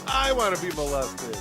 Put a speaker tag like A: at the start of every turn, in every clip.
A: I want to be molested.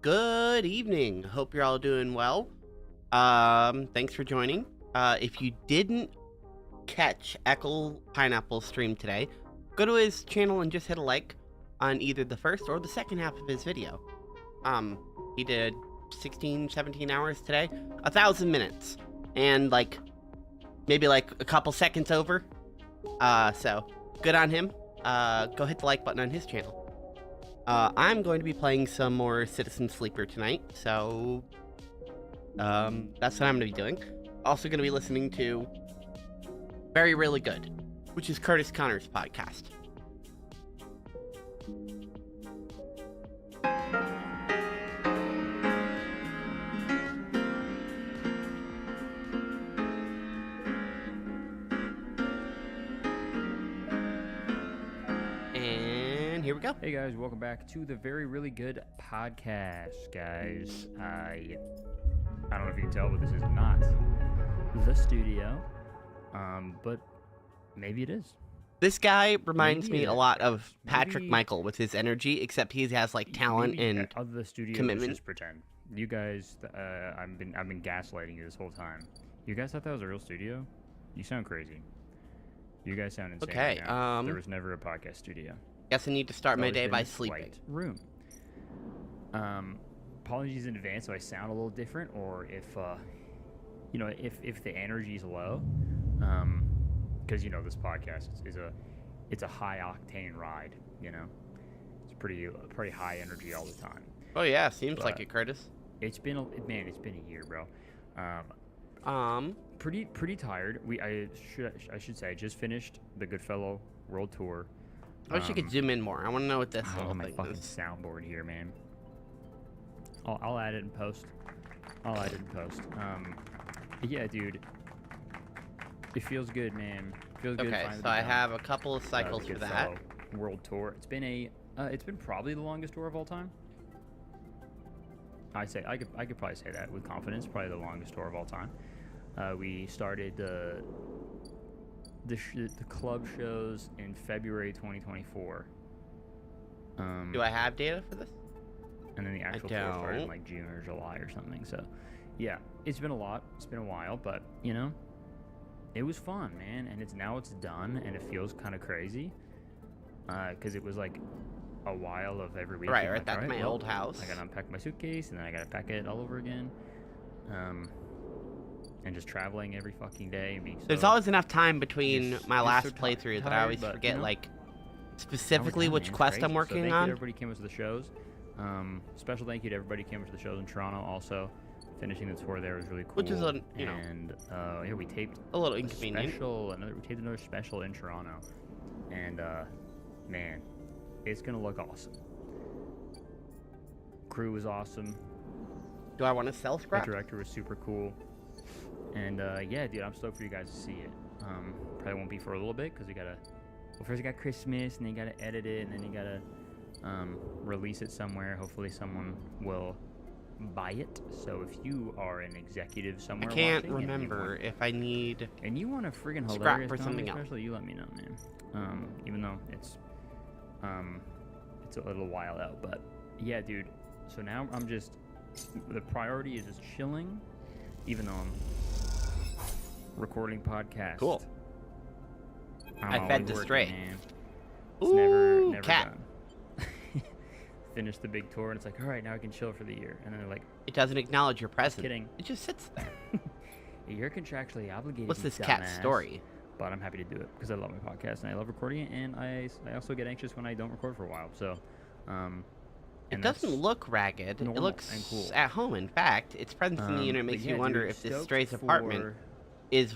B: Good evening. Hope you're all doing well. Thanks for joining. If you didn't catch Eckle Pineapple's stream today, go to his channel and just hit a like on either the first or the second half of his video. He did 16, 17 hours today, 1,000 minutes, and maybe a couple seconds over. So good on him. Go hit the like button on his channel. I'm going to be playing some more Citizen Sleeper tonight, so that's what I'm going to be doing. Also going to be listening to Very Really Good, which is Curtis Connor's podcast. Here we go.
C: Hey guys, welcome back to the Very Really Good podcast, guys. I don't know if you can tell, but this is not the studio, but maybe it is.
B: This guy reminds me a lot of Patrick Michael with his energy, except he has talent and
C: the studio
B: commitment.
C: Just pretend. You guys, I've been gaslighting you this whole time. You guys thought that was a real studio? You sound crazy. You guys sound insane.
B: Okay.
C: Right now. There was never a podcast studio.
B: Guess I need to start my day by sleeping.
C: Room. Apologies in advance if I sound a little different, or if if the energy's low, because this podcast it's a high octane ride. It's pretty high energy all the time.
B: Oh yeah, seems like it, Curtis.
C: It's been a year, bro. Pretty tired. I should say I just finished the Goodfellow World Tour.
B: I wish you could zoom in more. I want to know what this little
C: my
B: thing
C: fucking
B: is.
C: soundboard here, man. I'll add it in post. Yeah, dude. It feels good, man. Feels good.
B: Okay, so I have a couple of cycles for that.
C: World Tour. It's been probably the longest tour of all time. I could probably say that with confidence. Probably the longest tour of all time. We started the club shows in February 2024.
B: Do I have data for this?
C: And then the actual tour started in like June or July or something. So, yeah, it's been a lot. It's been a while, but it was fun, man. And it's done, and it feels kind of crazy, because it was like a while of every week.
B: Right.
C: Like,
B: That's my old house.
C: I gotta unpack my suitcase, and then I gotta pack it all over again. And just traveling every fucking day and being so...
B: There's always enough time between my last
C: so
B: playthrough that
C: tired,
B: I always
C: but,
B: forget, like, specifically which quest I'm working
C: thank
B: on.
C: you to everybody who came to the shows. Special thank you to everybody who came to the shows in Toronto. Also, finishing the tour there was really cool.
B: Which is
C: yeah, we taped
B: a little inconvenient.
C: We taped another special in Toronto, and man, it's gonna look awesome. Crew was awesome.
B: Do I want to sell scrap?
C: The director was super cool. And yeah, dude, I'm stoked for you guys to see it. Probably won't be for a little bit because first you got Christmas, and then you gotta edit it, and then you gotta release it somewhere. Hopefully someone will buy it. So if you are an executive somewhere,
B: I can't remember if I need
C: and you want a friggin'
B: scrap
C: hilarious
B: for something else.
C: Especially you let me know, man. Even though it's a little while out, but yeah, dude. So now the priority is just chilling, even though I'm recording podcast.
B: Cool. I fed the stray.
C: Man. It's
B: Ooh,
C: never
B: cat.
C: done. Finish the big tour, and it's like, all right, now I can chill for the year. And then they're like,
B: it doesn't acknowledge your presence.
C: kidding.
B: It just sits there.
C: You're contractually obligated.
B: What's
C: you
B: this cat
C: dumbass.
B: Story?
C: But I'm happy to do it because I love my podcast and I love recording it, and I also get anxious when I don't record for a while. So,
B: it doesn't look ragged. It looks
C: cool.
B: at home. In fact, its presence in the unit makes you wonder if this stray's apartment is.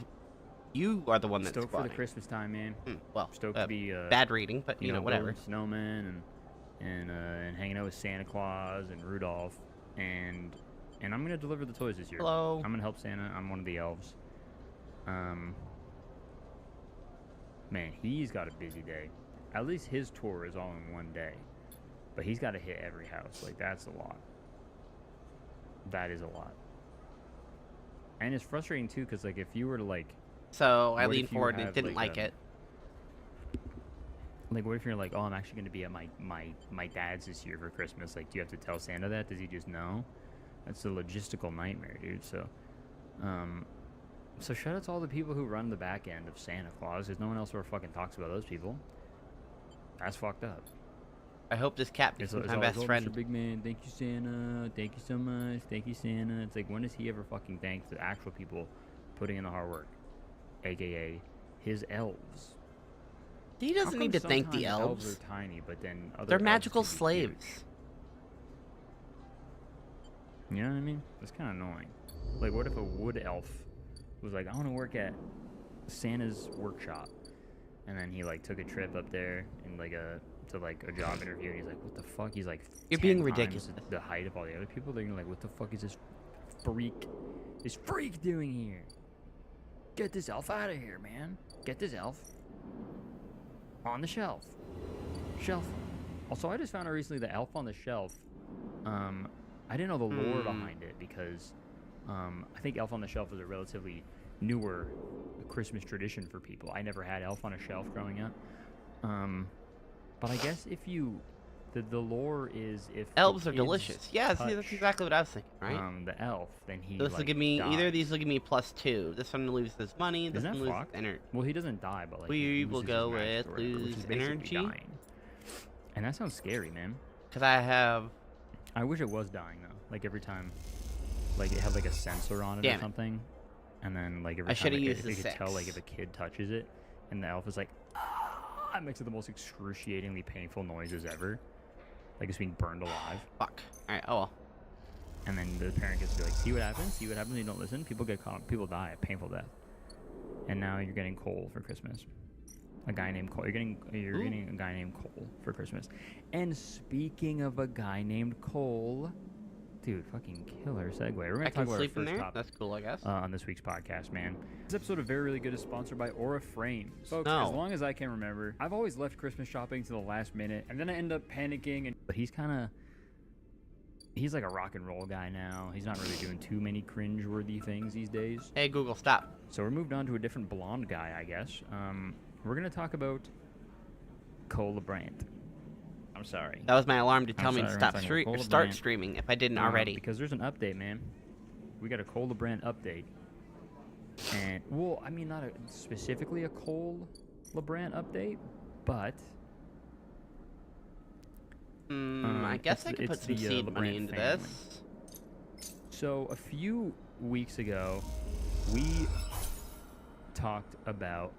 B: You are the one that's
C: stoked
B: squatting.
C: for the Christmas time, man.
B: Well,
C: stoked to be
B: bad reading, but whatever.
C: building snowmen and hanging out with Santa Claus and Rudolph, and I'm gonna deliver the toys this year.
B: Hello.
C: I'm gonna help Santa. I'm one of the elves. Man, he's got a busy day. At least his tour is all in one day, but he's got to hit every house. Like, that's a lot. That is a lot. And it's frustrating too, because like if you were to like.
B: So I
C: what
B: leaned
C: if you
B: forward and
C: have,
B: didn't like it.
C: Like, what if you're like, oh, I'm actually going to be at my dad's this year for Christmas? Like, do you have to tell Santa that? Does he just know? That's a logistical nightmare, dude. So, so shout out to all the people who run the back end of Santa Claus, because no one else ever fucking talks about those people. That's fucked up.
B: I hope this cat becomes my best friend.
C: Mr. Big Man, thank you, Santa. Thank you so much. Thank you, Santa. It's like, when does he ever fucking thank the actual people putting in the hard work? AKA his elves.
B: He doesn't need to thank the elves.
C: Elves are tiny, but then
B: they're magical slaves.
C: You know what I mean? It's kind of annoying. Like, what if a wood elf was like, I want to work at Santa's workshop, and then he like took a trip up there and like a job interview, and he's like, what the fuck? He's like,
B: you're being ridiculous.
C: The height of all the other people. They're gonna like, what the fuck is this freak doing here? Get this elf out of here, man. Get this elf on the shelf. Also, I just found out recently the elf on the shelf. I didn't know the lore behind it, because I think elf on the shelf is a relatively newer Christmas tradition for people. I never had elf on a shelf growing up. But I guess if you... The lore is if
B: elves are delicious. Yeah, see, that's exactly what I was thinking, right?
C: The elf, then he
B: this will give me either of these will give me +2. This one loses money. This one loses energy.
C: Well, he doesn't die, but like
B: we will go with lose energy.
C: And that sounds scary, man.
B: Because I have
C: I wish it was dying though. Like every time, like it had like a sensor on it
B: Damn
C: or
B: it.
C: something, and then like every
B: I
C: time
B: shoulda used the
C: you could tell like
B: 6.
C: if a kid touches it, and the elf is like, ah, it makes it the most excruciatingly painful noises ever, like it's being burned alive.
B: Fuck. All right. Oh well.
C: And then the parent gets to be like, see what happens? See what happens when you don't listen? People get caught. People die a painful death. And now you're getting Cole for Christmas. A guy named Cole. You're getting a guy named Cole for Christmas. And speaking of a guy named Cole, dude, fucking killer segue. We're gonna
B: I
C: talk
B: can
C: about our
B: sleep in
C: first
B: there.
C: topic
B: That's cool, I guess.
C: on this week's podcast, man. This episode of Very Really Good is sponsored by Aura Frames. Folks,
B: No.
C: as long as I can remember, I've always left Christmas shopping to the last minute, and then I end up panicking. But he's like a rock and roll guy now. He's not really doing too many cringe-worthy things these days.
B: Hey Google, stop.
C: So we're moved on to a different blonde guy, I guess. We're gonna talk about Cole LeBrant. I'm sorry.
B: That was my alarm to tell me to
C: sorry,
B: stop
C: I'm talking about Cole
B: start
C: LeBrant.
B: streaming if I didn't already.
C: Because there's an update, man. We got a Cole LeBrant update. And, well, I mean, not specifically a Cole LeBrant update, but...
B: I guess I could put
C: it's
B: some
C: the,
B: seed
C: LeBrant
B: money into
C: family.
B: this.
C: So, a few weeks ago, we talked about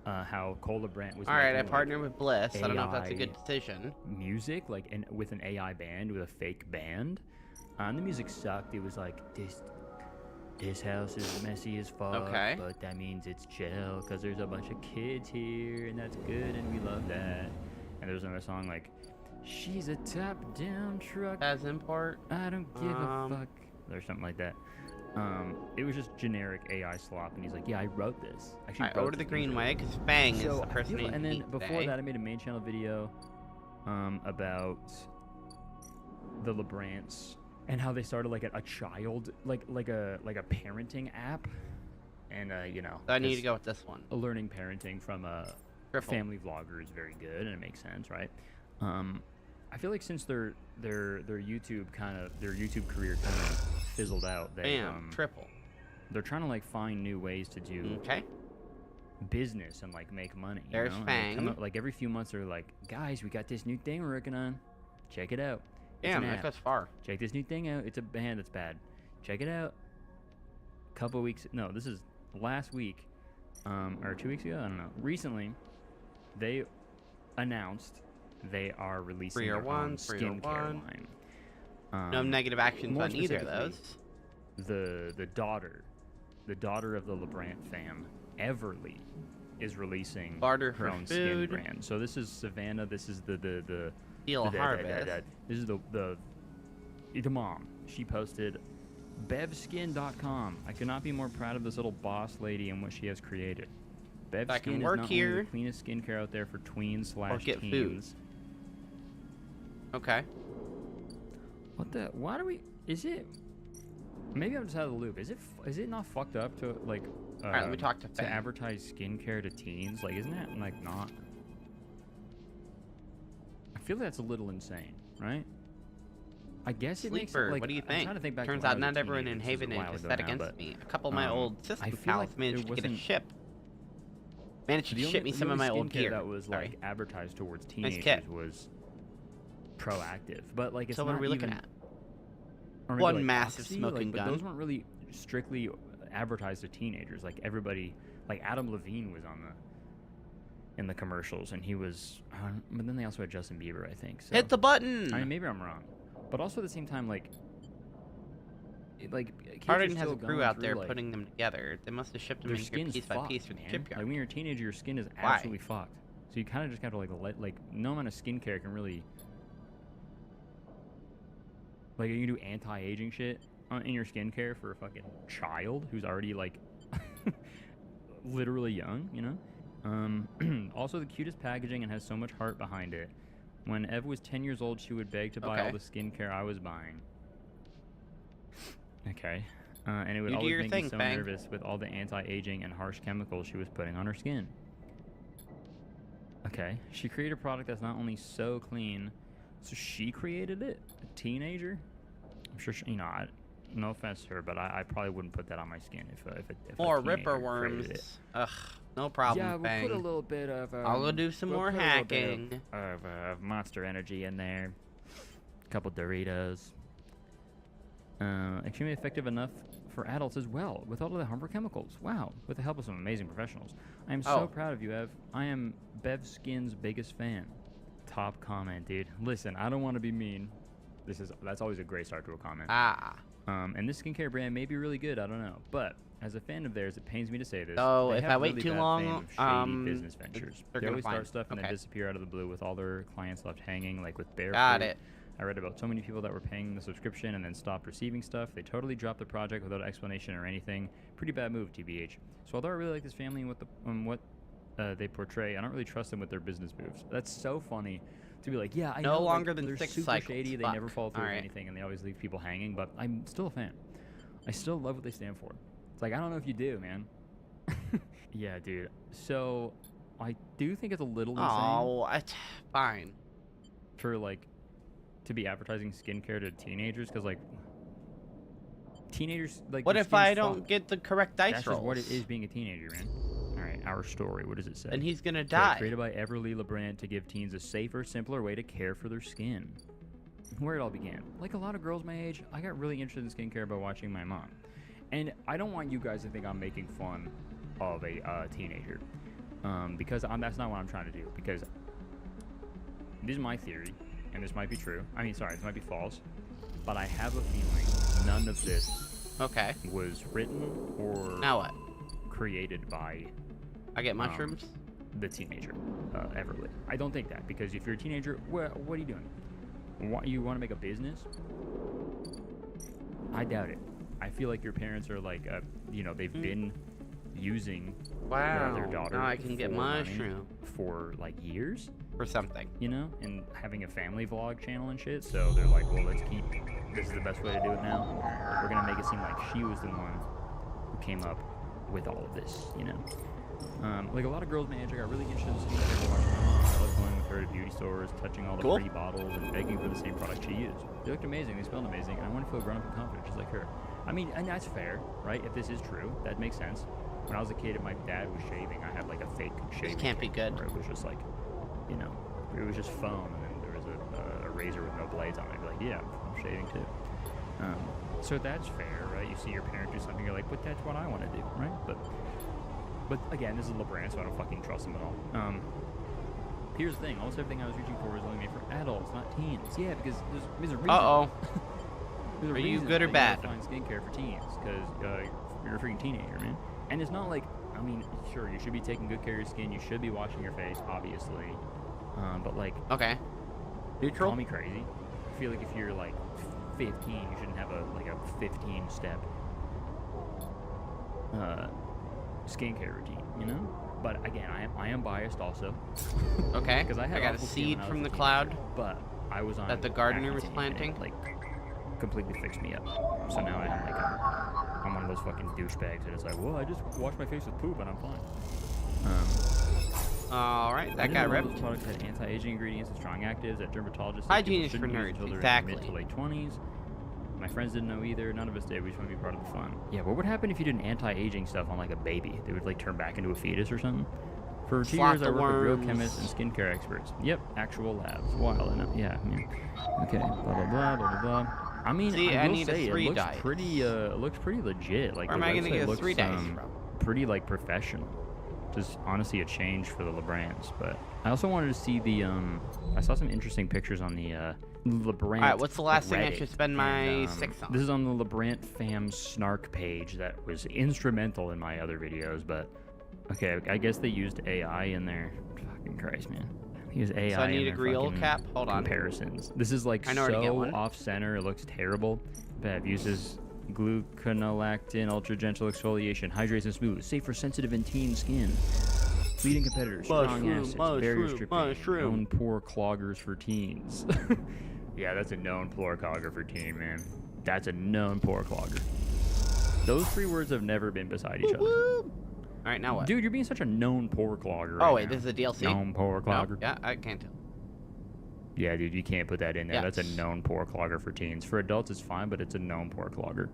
C: how Cole LeBrant was
B: All right, I
C: making,
B: partnered with Bliss. I don't know if that's a
C: AI
B: good decision.
C: music, like, with an AI band, with a fake band. And the music sucked. It was like, this house is messy as fuck,
B: Okay.
C: but that means it's chill because there's a bunch of kids here, and that's good, and we love that. And there was another song like, she's a top-down truck,
B: As import.
C: I don't give a
B: Um,
C: fuck, or something like that. It was just generic AI slop, and he's like, yeah, I wrote this. Actually,
B: Alright, over to the Greenway, because Fang is
C: so
B: the person
C: and then
B: meet
C: before
B: today.
C: that, I made a main channel video about the LeBrants and how they started like a child, like a parenting app, and you know,
B: So I need to
C: 'cause
B: go with this one.
C: learning parenting from a
B: Triple.
C: family vlogger is very good, and it makes sense, right? I feel like since their YouTube career kind of fizzled out, they
B: Bam, triple.
C: they're trying to like find new ways to do
B: Okay.
C: business and like make money. You
B: There's
C: know? And they come
B: Fang.
C: out, like every few months, they're like, guys, we got this new thing we're working on. Check it out. It's
B: Damn,
C: an
B: that
C: app.
B: goes far.
C: Check this new thing out. It's a band that's bad. Check it out. Couple weeks. No, this is last week, or 2 weeks ago. I don't know. Recently, they announced they are releasing their
B: 301,
C: own
B: 301.
C: skincare line.
B: No negative actions
C: more
B: on either of
C: specifically,
B: those.
C: The daughter of the LeBrant fam, Everly, is releasing
B: Barter
C: her
B: for
C: own skin
B: food.
C: brand. So this is Savannah. This is the
B: Steel Harvest.
C: this is the mom. She posted bevskin.com. I could not be more proud of this little boss lady and what she has created.
B: If I can
C: Bevskin is
B: work
C: not
B: here,
C: only the cleanest skincare out there for tweens
B: or get
C: /
B: food.
C: teens.
B: Okay.
C: What the? Why do we? Is it? Maybe I'm just out of the loop. Is it not fucked up to like?
B: Alright, let me talk to Fang.
C: advertise skincare to teens. Like, isn't that like not? I feel that's a little insane, right? I guess it makes it
B: Sleeper,
C: like.
B: what do you
C: I'm
B: think?
C: trying to think back
B: Turns
C: to when
B: out
C: I was a
B: not everyone in
C: teenager. This is a
B: Haven
C: while
B: is
C: ago
B: set
C: now,
B: against
C: but,
B: me. A couple of my old
C: I
B: system
C: feel
B: pals
C: like
B: managed
C: it
B: to get a
C: wasn't-
B: ship. Managed to ship me some of my old
C: skincare
B: gear.
C: that was
B: Sorry.
C: like advertised towards
B: Nice
C: teenagers
B: kit.
C: was proactive, but like it's
B: So
C: not
B: what are we looking
C: even,
B: at?
C: or maybe,
B: One
C: like,
B: massive
C: Oxy,
B: smoking
C: but
B: gun.
C: those weren't really strictly advertised to teenagers. Like everybody, like Adam Levine was in the commercials, and he was. But then they also had Justin Bieber, I think. So.
B: Hit the button!
C: I mean, maybe I'm wrong, but also at the same time, like kids are
B: Hardin has
C: still
B: a crew
C: going
B: out
C: through,
B: there
C: like,
B: putting them together. They must have shipped them
C: their
B: in here
C: skin's
B: piece by
C: fucked,
B: piece from the
C: man.
B: shipyard.
C: Like when you're a teenager, your skin is
B: Why?
C: absolutely fucked. So you kind of just got to like no amount of skincare can really. Like you can do anti-aging shit in your skincare for a fucking child who's already like literally young, you know. Also, the cutest packaging and has so much heart behind it. When Ev was 10 years old, she would beg to buy all
B: Okay.
C: the skincare I was buying. Okay. And it would
B: You do
C: always
B: your
C: make
B: thing,
C: me so
B: Fang.
C: nervous with all the anti-aging and harsh chemicals she was putting on her skin. Okay. She created a product that's not only so clean, so she created it? A teenager? I'm sure she, no offense to her, but I probably wouldn't put that on my skin if
B: More
C: a teenager
B: Ripper
C: created it.
B: worms. Ugh, no problem,
C: Yeah, we'll
B: Fang.
C: put a little bit of.
B: I'll go do some
C: we'll
B: more
C: put a little bit
B: hacking.
C: of Monster Energy in there. couple Doritos. Extremely effective enough for adults as well, with all of the harmful chemicals. Wow, with the help of some amazing professionals. I am so proud of you, Ev. I am Bev Skin's biggest fan. Top comment, dude. Listen, I don't want to be mean. That's always a great start to a comment. And this skincare brand may be really good, I don't know. But as a fan of theirs, it pains me to say this.
B: So
C: they
B: if
C: have
B: I wait
C: really
B: too
C: bad
B: long,
C: fame of shady business ventures. They always start stuff and
B: okay.
C: then disappear out of the blue with all their clients left hanging, like with Bear
B: Got
C: Fruit.
B: it.
C: I read about so many people that were paying the subscription and then stopped receiving stuff. They totally dropped the project without explanation or anything. Pretty bad move, TBH. So although I really like this family and what they portray, I don't really trust them with their business moves. That's so funny to be like, yeah, I know
B: longer
C: like,
B: than
C: they're
B: 6
C: super
B: cycles.
C: shady. They
B: Fuck.
C: never follow through
B: All
C: with
B: right.
C: anything, and they always leave people hanging. But I'm still a fan. I still love what they stand for. It's like, I don't know if you do, man. Yeah, dude. So I do think it's a little insane.
B: Oh, fine.
C: For like to be advertising skincare to teenagers, because like teenagers like.
B: What
C: their
B: if I
C: skin's
B: don't
C: fucked.
B: get the correct dice
C: That's
B: rolls?
C: just what it is being a teenager, man. All right, our story. What does it say?
B: And he's gonna
C: Okay,
B: die.
C: created by Everly LeBrand to give teens a safer, simpler way to care for their skin. Where it all began. Like a lot of girls my age, I got really interested in skincare by watching my mom. And I don't want you guys to think I'm making fun of a teenager, because that's not what I'm trying to do. Because this is my theory, and this might be true. This might be false, but I have a feeling none of this was written or
B: Now what?
C: created by
B: I get mushrooms?
C: the teenager, Everly. I don't think that, because if you're a teenager, what are you doing? You want to make a business? I doubt it. I feel like your parents are like, they've been using their daughter.
B: Now I can get
C: for money
B: mushroom
C: for like years,
B: or something.
C: and having a family vlog channel and shit. So they're like, well, this is the best way to do it now. We're gonna make it seem like she was the one who came up with all of this, like a lot of girls my age, I got really interested in skincare watching my mom. I loved going with her to beauty stores, touching all the pretty bottles, and begging for the same product she used. They looked amazing, they smelled amazing, and I want to feel grown up and confident just like her. And that's fair, right? If this is true, that makes sense. When I was a kid and my dad was shaving, I had like a fake shaving
B: can't be
C: kit
B: good.
C: where it was just like, it was just foam, and then there was a razor with no blades on it. I'd be like, yeah, I'm shaving too. So that's fair, right? You see your parent do something, you're like, but that's what I want to do, right? But again, this is LeBrand, so I don't fucking trust him at all. Here's the thing: almost everything I was reaching for was only made for adults, not teens. Yeah, because there's a reason. There's a
B: Are you
C: reason
B: good or
C: that
B: bad?
C: You gotta find skincare for teens, because you're a freaking teenager, man. And it's not like, sure, you should be taking good care of your skin. You should be washing your face, obviously. But like,
B: Neutral?
C: call me crazy. I feel like if you're like 15, you shouldn't have a 15-step skincare routine, But again, I am biased also.
B: Okay.
C: Because I
B: got a
C: awful skin
B: seed
C: when I was
B: from
C: a
B: the
C: teenager,
B: cloud
C: but I was on
B: that the gardener was
C: Accutane, and
B: planting.
C: it, like completely fixed me up. So now I'm one of those fucking douchebags that is like, well, I just wash my face with poop and I'm fine.
B: All right,
C: I
B: that
C: didn't
B: got
C: know
B: ripped.
C: those products had anti-aging ingredients and strong actives that dermatologists
B: Hygiene
C: said
B: is
C: people
B: for
C: shouldn't use
B: nerds,
C: until they're
B: exactly.
C: in their mid to late 20s. My friends didn't know either. None of us did. We just want to be part of the fun. Yeah, what would happen if you did anti-aging stuff on like a baby? They would like turn back into a fetus or something. For 2
B: Slot
C: years, I
B: the
C: worked with real
B: worms.
C: chemists and skincare experts. Yep, actual labs. Wild enough. Yeah. Okay. Blah blah blah blah blah blah.
B: See,
C: I
B: I
C: will
B: need a
C: say
B: 3
C: it looks
B: die.
C: pretty. It looks pretty legit. Like
B: Where am
C: the
B: I gonna
C: website
B: get a
C: looks,
B: 3 dice from?
C: pretty like professional. Just honestly a change for the LeBrands. But I also wanted to see the I saw some interesting pictures on the LeBrand.
B: All right, what's the last thing I
C: Reddit,
B: should spend my 6 on?
C: This is on the LeBrand fam snark page that was instrumental in my other videos, but okay, I guess they used AI in there. Fucking Christ, man. They used AI
B: So I need
C: in
B: a
C: their
B: grill
C: fucking
B: cap? Hold on.
C: comparisons. This is like
B: I know where to get
C: so
B: one.
C: off center, it looks terrible. Bev uses gluconolactin, ultra gentle exfoliation, hydrates and smooth, safe for sensitive and teen skin. Leading competitors, strong acids, barrier stripping, known pore cloggers for teens. Yeah, that's a known pore clogger for teen, man. That's a known pore clogger. Those 3 words have never been beside each other.
B: All right, now what?
C: Dude, you're being such a known pore clogger.
B: Oh,
C: right
B: wait,
C: now.
B: this is a DLC?
C: Known pore
B: No?
C: clogger.
B: Yeah, I can't tell.
C: Yeah, dude, you can't put that in there. That's a
B: Yes.
C: known pore clogger for teens. For adults, it's fine, but it's a known pore clogger.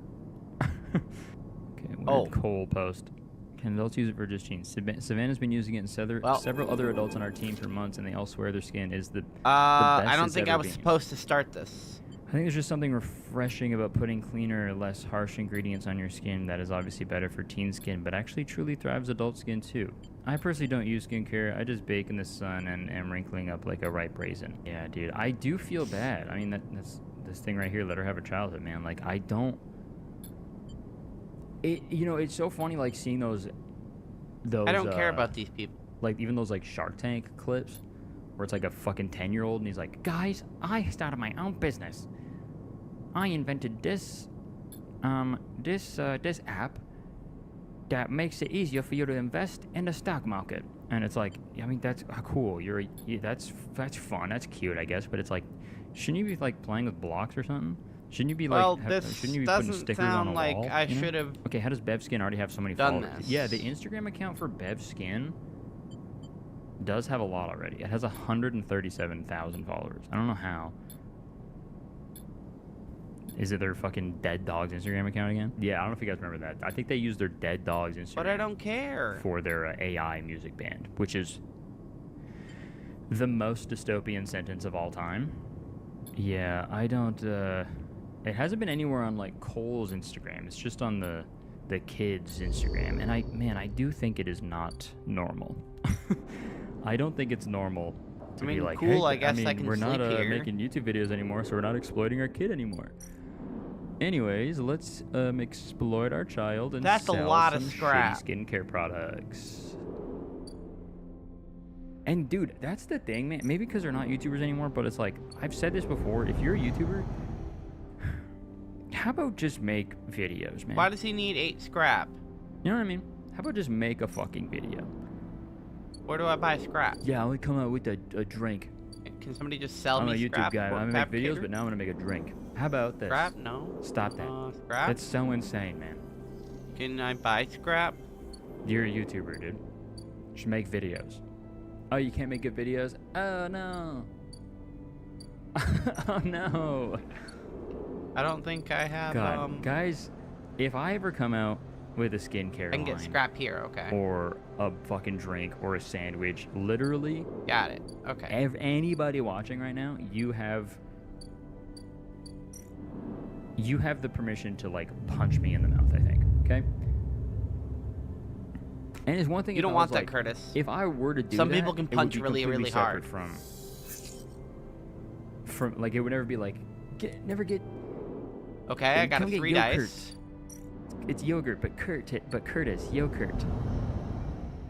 C: Okay, weird Cole post. Can adults use it for just teens? Savannah's been using it in several other adults on our team for months, and they all swear their skin is the best
B: I don't
C: it's
B: think
C: ever
B: I was
C: been.
B: supposed to start this.
C: I think there's just something refreshing about putting cleaner, less harsh ingredients on your skin that is obviously better for teen skin, but actually truly thrives adult skin too. I personally don't use skincare. I just bake in the sun and am wrinkling up like a ripe raisin. Yeah, dude, I do feel bad. I mean, that's this thing right here, let her have her childhood, man. Like, I don't... it's so funny, like, seeing those
B: I don't care about these people.
C: Like, even those, like, Shark Tank clips where it's like a fucking 10-year-old and he's like, guys, I started my own business. I invented this app that makes it easier for you to invest in the stock market. And it's like, I mean, that's cool. That's fun. That's cute, I guess. But it's like, shouldn't you be like playing with blocks or something? Shouldn't you be like, shouldn't you be putting stickers on a
B: like
C: wall?
B: I should have.
C: Okay, how does Bev Skin already have so many
B: done
C: followers?
B: this?
C: Yeah, the Instagram account for Bev Skin does have a lot already. It has 137,000 followers. I don't know how. Is it their fucking Dead Dogs Instagram account again? Yeah, I don't know if you guys remember that. I think they use their Dead Dogs Instagram.
B: But I don't care.
C: For their AI music band, which is the most dystopian sentence of all time. Yeah, I don't... it hasn't been anywhere on, like, Cole's Instagram. It's just on the kids' Instagram. And I do think it is not normal. I don't think it's normal to be like,
B: cool,
C: hey,
B: I guess I can
C: we're not
B: sleep here.
C: making YouTube videos anymore, so we're not exploiting our kid anymore. Anyways, let's exploit our child and
B: That's
C: sell
B: a lot
C: some
B: of scrap.
C: shitty skincare products. And dude, that's the thing, man. Maybe because they're not YouTubers anymore, but it's like, I've said this before. If you're a YouTuber, how about just make videos, man?
B: Why does he need 8 scrap?
C: You know what I mean? How about just make a fucking video?
B: Where do I buy scrap?
C: Yeah, I'll come out with a drink.
B: Can somebody just sell
C: I'm a
B: me
C: YouTube
B: scrap?
C: guy.
B: for
C: I'm gonna make videos,
B: fabricator?
C: but now I'm gonna make a drink. How about this?
B: Scrap? No.
C: Stop that.
B: Scrap?
C: That's so insane, man.
B: Can I buy scrap?
C: You're a YouTuber, dude. Just make videos. Oh, you can't make good videos? Oh, no. Oh, no.
B: I don't think I have,
C: God, guys, if I ever come out with a skincare
B: I can get
C: line
B: scrap here, okay.
C: or a fucking drink or a sandwich, literally,
B: Got it, okay.
C: anybody watching right now, you have the permission to, like, punch me in the mouth, I think, okay? And it's one thing.
B: You don't
C: I
B: want
C: was
B: that,
C: like,
B: Curtis.
C: If I were to do
B: Some
C: that,
B: people can
C: it would
B: punch
C: be
B: really,
C: completely
B: really hard.
C: separate from like, it would never be like, never get.
B: Okay, I got a
C: come get
B: 3
C: yogurt.
B: dice.
C: It's yogurt, but Curtis, yogurt,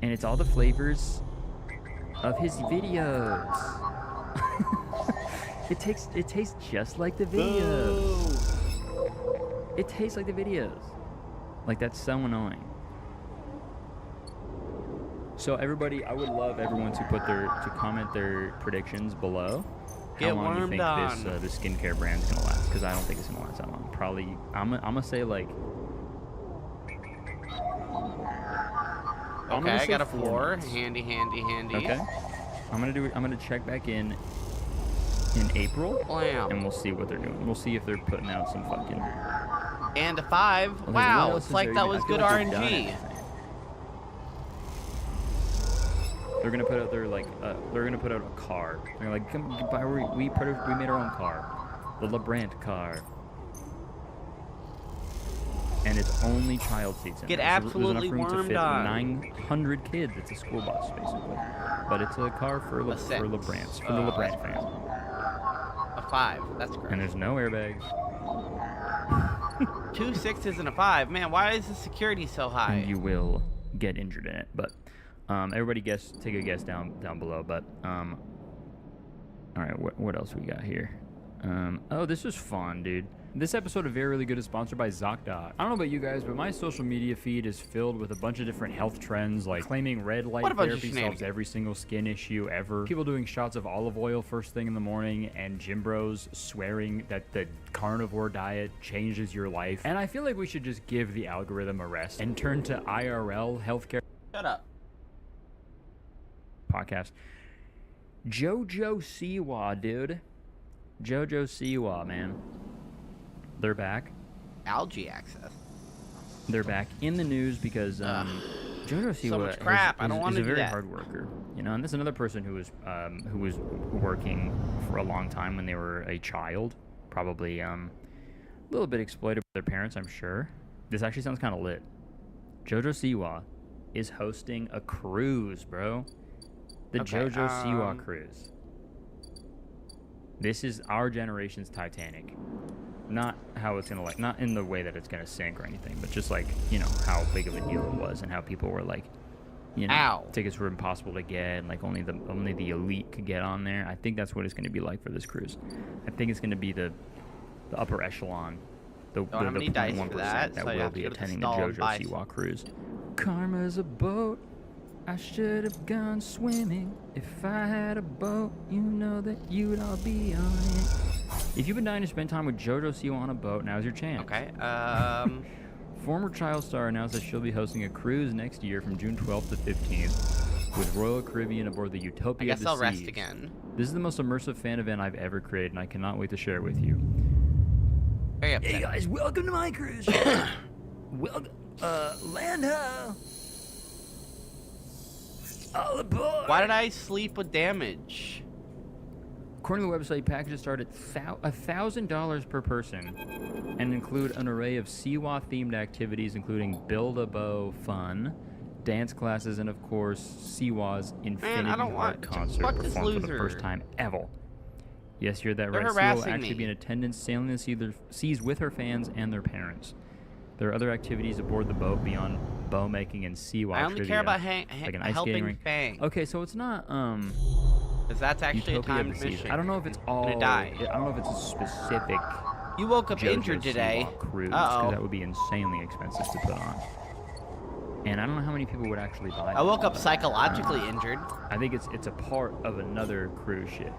C: and it's all the flavors of his videos. It tastes just like the videos. It tastes like the videos. Like, that's so annoying. So everybody, I would love everyone to comment their predictions below.
B: Get
C: How long you
B: wormed
C: think
B: on.
C: this skincare brand's gonna last? Because I don't think it's gonna last that long. Probably, I'm gonna say like.
B: Okay, I got a
C: 4
B: 4.
C: months.
B: Handy.
C: Okay. I'm gonna check back in April,
B: Blam.
C: and we'll see what they're doing. We'll see if they're putting out some fucking.
B: And a 5.
C: What
B: Wow,
C: else
B: it's
C: is
B: like
C: there
B: that
C: even?
B: was
C: I feel
B: good
C: like they've done
B: RNG.
C: everything. They're gonna put out their they're gonna put out a car. They're like, come buy. We made our own car, the LeBrant car, and it's only child seats in
B: Get
C: there. So
B: absolutely
C: there's enough room to
B: wormed
C: fit
B: on.
C: 900 kids. It's a school bus basically, but it's a car for
B: A 6.
C: LeBrants, for the LeBrant fans.
B: A 5. That's great.
C: And there's no airbags.
B: 2 6s and a 5. Man, why is the security so high?
C: And you will get injured in it. But everybody take a guess down below. But all right, what else we got here? Oh, this was fun, dude. This episode of Very Really Good is sponsored by ZocDoc. I don't know about you guys, but my social media feed is filled with a bunch of different health trends, like claiming red light
B: What a bunch of
C: therapy solves
B: shenanigans.
C: every single skin issue ever. People doing shots of olive oil first thing in the morning, and gym bros swearing that the carnivore diet changes your life. And I feel like we should just give the algorithm a rest and turn to IRL healthcare
B: Shut up.
C: podcast. JoJo Siwa, dude. JoJo Siwa, man. They're back.
B: Algae access.
C: They're back in the news because JoJo Siwa
B: So much crap. I don't
C: is
B: wanna
C: a
B: do
C: very
B: that.
C: hard worker, you know. And this is another person who was working for a long time when they were a child, probably a little bit exploited by their parents, I'm sure. This actually sounds kind of lit. JoJo Siwa is hosting a cruise, bro. The JoJo Siwa cruise. This is our generation's Titanic. Not how it's gonna, like, not in the way that it's gonna sink or anything, but just like, you know, how big of a deal it was and how people were like, you know, tickets were impossible to get and like only the elite could get on there. I think that's what it's gonna be like for this cruise. I think it's gonna be the upper echelon, the 0.1% that will be attending the JoJo Siwa cruise. Karma's a boat. I should have gone swimming. If I had a boat, you know that you'd all be on it. If you've been dying to spend time with JoJo Siwa on a boat, now's your chance.
B: Okay.
C: Former child star announced that she'll be hosting a cruise next year from June 12th to 15th with Royal Caribbean aboard the Utopia of the Seas.
B: I guess I'll rest again.
C: This is the most immersive fan event I've ever created, and I cannot wait to share it with you.
B: Very upset.
C: Hey guys, welcome to my cruise. Welcome, land ho. All aboard!
B: Why did I sleep with damage?
C: According to the website, packages start at $1,000 per person and include an array of Siwa-themed activities, including Build-A-Bow fun, dance classes, and of course, Siwa's Infinity Heart concert performed for the first time ever. Yes, you're that right. Siwa will actually be in attendance, sailing the seas with her fans and their parents. There are other activities aboard the boat beyond bow making and Siwa
B: I only
C: trivia,
B: care about
C: like an ice
B: helping
C: skating rink.
B: Fang.
C: Okay, so it's not
B: because that's actually a timed mission.
C: I don't know if it's all. I don't know if it's a specific.
B: You woke up
C: JoJo
B: injured today.
C: Cruise, because that would be insanely expensive to put on. And I don't know how many people would actually buy.
B: I woke up psychologically injured.
C: I think it's a part of another cruise ship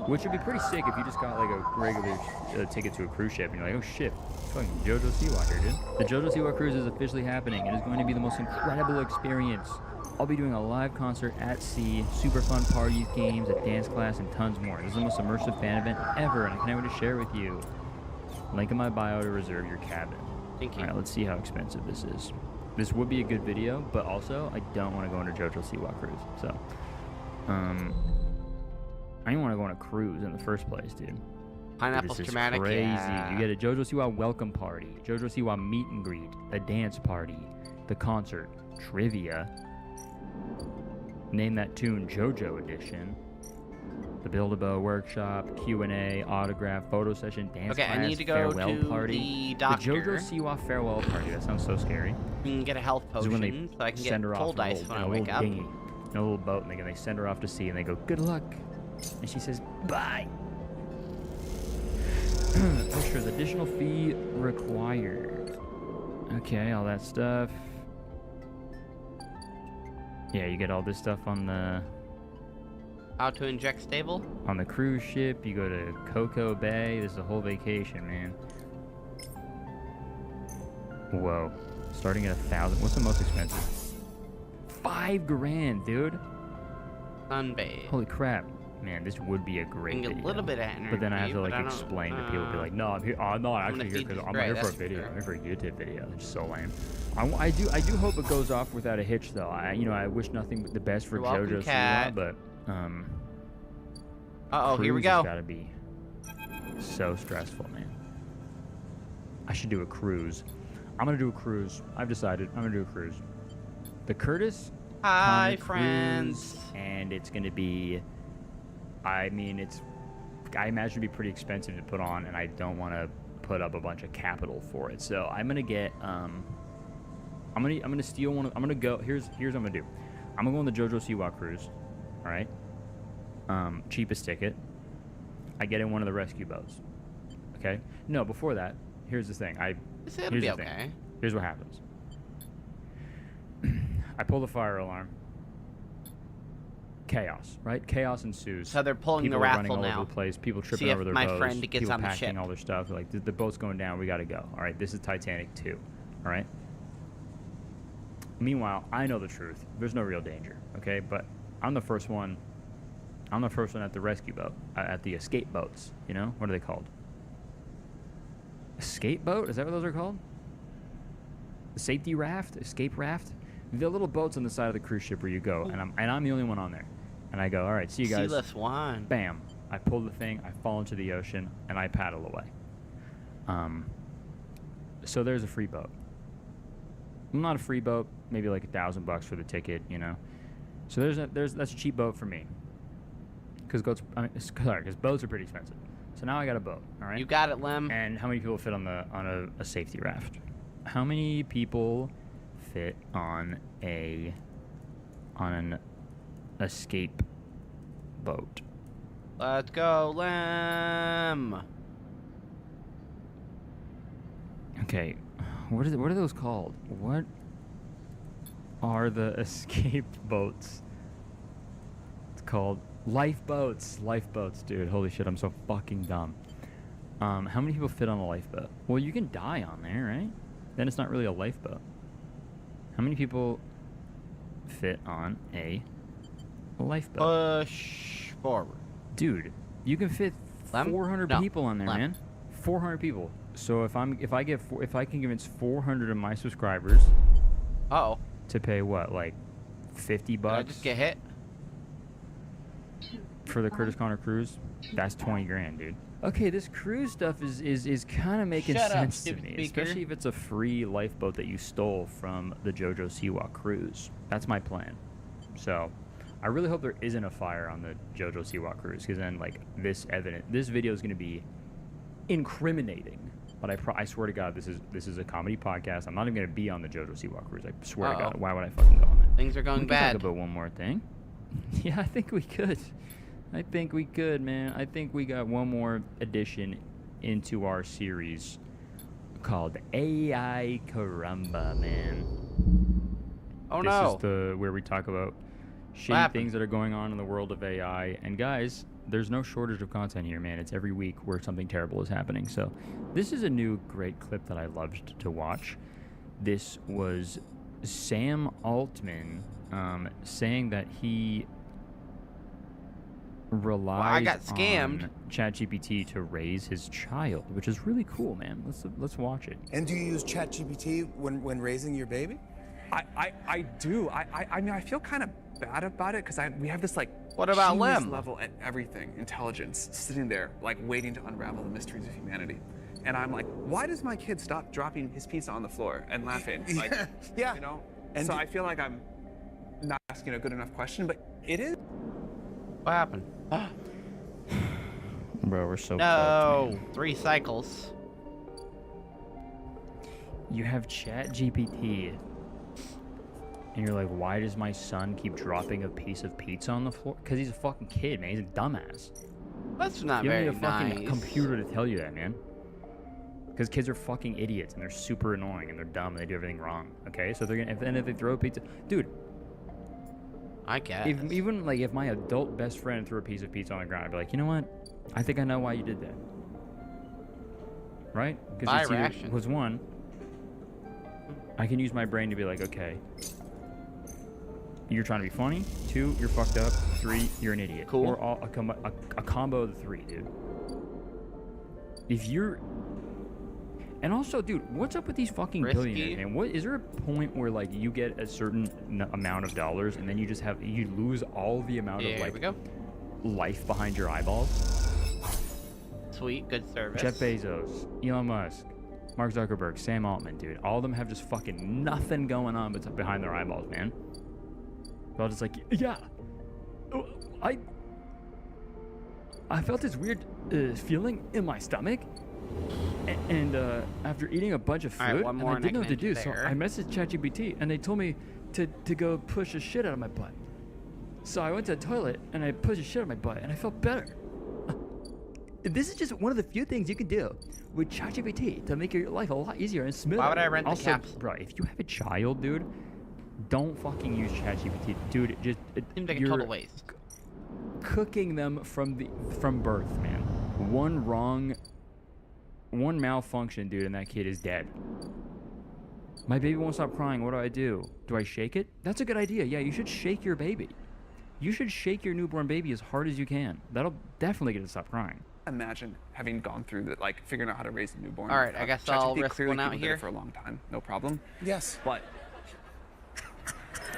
C: which would be pretty sick if you just got like a regular ticket to a cruise ship and you're like, oh shit, fucking JoJo Siwa here, dude. The JoJo Siwa cruise is officially happening. It is going to be the most incredible experience. I'll be doing a live concert at sea, super fun parties, games, a dance class, and tons more. This is the most immersive fan event ever, and I can't wait to share with you. Link in my bio to reserve your cabin.
B: Thank you.
C: All right, let's see how expensive this is. This would be a good video, but also I don't want to go on a JoJo Siwa cruise. So, I didn't want to go on a cruise in the first place, dude.
B: Pineapple's dramatic.
C: Crazy.
B: Yeah.
C: You get a JoJo Siwa welcome party, JoJo Siwa meet and greet, the dance party, the concert, trivia. Name that tune JoJo edition. The Build-A-Bow workshop, Q&A, autograph, photo session, dance class,
B: I need to go
C: farewell
B: to
C: party.
B: the doctor.
C: The JoJo Siwa farewell party. That sounds so scary.
B: You can get a health potion, so I can get cold ice when I wake up.
C: In a little boat, and they send her off to sea, and they go, good luck. And she says, bye. Pictures, additional fee required. Okay, all that stuff. Yeah, you get all this stuff on the...
B: How to inject stable?
C: On the cruise ship, you go to Cocoa Bay. This is a whole vacation, man. Whoa. Starting at 1,000. What's the most expensive? $5,000, dude.
B: Sunbathe.
C: Holy crap. Man, this would be a great video.
B: A little bit of energy,
C: but then I have to like explain to people, be like, no, I'm here. I'm not actually here because I'm not here for a video. I'm here for a YouTube video. It's so lame. I do hope it goes off without a hitch, though. I wish nothing but the best for JoJo Siwa, but
B: here we go.
C: It's gotta be so stressful, man. I should do a cruise. I'm gonna do a cruise. I've decided. I'm gonna do a cruise. The Curtis.
B: Hi, friends.
C: Cruise, and it's gonna be. I mean, I imagine it'd be pretty expensive to put on, and I don't want to put up a bunch of capital for it. So I'm gonna get, I'm gonna steal one. I'm gonna go. Here's what I'm gonna do. I'm gonna go on the JoJo Siwa cruise. All right. Cheapest ticket. I get in one of the rescue boats. Okay. No, before that, here's the thing. Here's the thing. Here's what happens. I pull the fire alarm. Chaos, right? Chaos ensues.
B: So they're pulling
C: people
B: the raffle
C: running all
B: now.
C: over the place. People tripping over their boats.
B: My friend gets
C: people
B: on the
C: packing
B: ship.
C: all their stuff. They're like, the boat's going down. We got to go. All right, this is Titanic 2. All right. Meanwhile, I know the truth. There's no real danger. Okay, but I'm the first one. I'm the first one at the rescue boat, at the escape boats. You know, what are they called? Escape boat? Is that what those are called? The safety raft, escape raft. The little boats on the side of the cruise ship where you go, and I'm the only one on there. And I go, all right, see you guys.
B: Sealess wine.
C: Bam. I pull the thing, I fall into the ocean, and I paddle away. So there's a free boat. Not a free boat, maybe like $1,000 for the ticket, you know. So that's a cheap boat for me. Because boats are pretty expensive. So now I got a boat, all right?
B: You got it, Lem.
C: And how many people fit on a safety raft? How many people fit on an escape boat?
B: Let's go, Lem.
C: Okay, what are those called? What are the escape boats? It's called lifeboats. Lifeboats, dude. Holy shit, I'm so fucking dumb. How many people fit on a lifeboat? Well, you can die on there, right? Then it's not really a lifeboat. How many people fit on a lifeboat?
B: Push forward.
C: Dude, you can fit 400 people on there, man. 400 people. So if I can convince 400 of my subscribers to pay what, like $50?
B: Did I just get hit?
C: For the Curtis Connor cruise, that's 20 grand, dude. Okay, this cruise stuff is kind of making sense to me, especially if it's a free lifeboat that you stole from the JoJo Siwa cruise. That's my plan. So, I really hope there isn't a fire on the JoJo Siwa cruise, because then like this video is going to be incriminating. But I swear to God, this is a comedy podcast. I'm not even going to be on the JoJo Siwa cruise. I swear to God. Why would I fucking go on that?
B: Things are going bad.
C: Talk about one more thing. Yeah, I think we could. I think we could, man. I think we got one more addition into our series called AI Caramba, man.
B: Oh no.
C: This is where we talk about shitty things that are going on in the world of AI. And guys, there's no shortage of content here, man. It's every week where something terrible is happening. So this is a new great clip that I loved to watch. This was Sam Altman saying that he relies on ChatGPT to raise his child, which is really cool, man. Let's watch it.
D: And do you use ChatGPT when raising your baby?
E: I do. I mean, I feel kind of bad about it because we have this like
B: what about
E: genius
B: Lem
E: level at everything, intelligence, sitting there like waiting to unravel the mysteries of humanity. And I'm like, why does my kid stop dropping his pizza on the floor and laughing? Like,
D: yeah.
E: You know. And so I feel like I'm not asking a good enough question, but it is.
B: What happened?
C: Bro, we're so
B: no.
C: fucked,
B: 3 cycles.
C: You have ChatGPT, and you're like, why does my son keep dropping a piece of pizza on the floor? Because he's a fucking kid, man. He's a dumbass.
B: That's not
C: you
B: very
C: don't need a fucking
B: nice.
C: computer to tell you that, man. Because kids are fucking idiots, and they're super annoying, and they're dumb, and they do everything wrong. Okay, so they're gonna if they throw a pizza, dude.
B: I guess.
C: Even like if my adult best friend threw a piece of pizza on the ground, I'd be like, you know what? I think I know why you did that. Right?
B: My
C: Because
B: reaction
C: was one. I can use my brain to be like, okay, you're trying to be funny. 2, you're fucked up. 3, you're an idiot.
B: Cool.
C: Or a combo of the 3, dude. If you're... And also, dude, what's up with these fucking billionaires, man? What is there a point where like you get a certain amount of dollars and then you just you lose all the amount of like life behind your eyeballs?
B: Sweet, good service.
C: Jeff Bezos, Elon Musk, Mark Zuckerberg, Sam Altman, dude. All of them have just fucking nothing going on but behind their eyeballs, man. They're all just like, yeah, I felt this weird feeling in my stomach. And after eating a bunch of food, and I didn't know what to do, so I messaged ChatGPT, and they told me to go push the shit out of my butt. So I went to the toilet, and I pushed the shit out of my butt, and I felt better. This is just one of the few things you can do with ChatGPT to make your life a lot easier and smoother.
B: Why would I rent
C: also,
B: the capsule?
C: Bro, if you have a child, dude, don't fucking use ChatGPT. Dude, just...
B: Seems like a total waste.
C: Cooking them from birth, man. One malfunction, dude, and that kid is dead. My baby won't stop crying. What do? Do I shake it? That's a good idea. Yeah, you should shake your baby. You should shake your newborn baby as hard as you can. That'll definitely get it to stop crying.
E: Imagine having gone through that, like figuring out how to raise a newborn.
B: All right, I guess I'll risk one out
E: did
B: here
E: it for a long time, no problem.
D: Yes.
E: But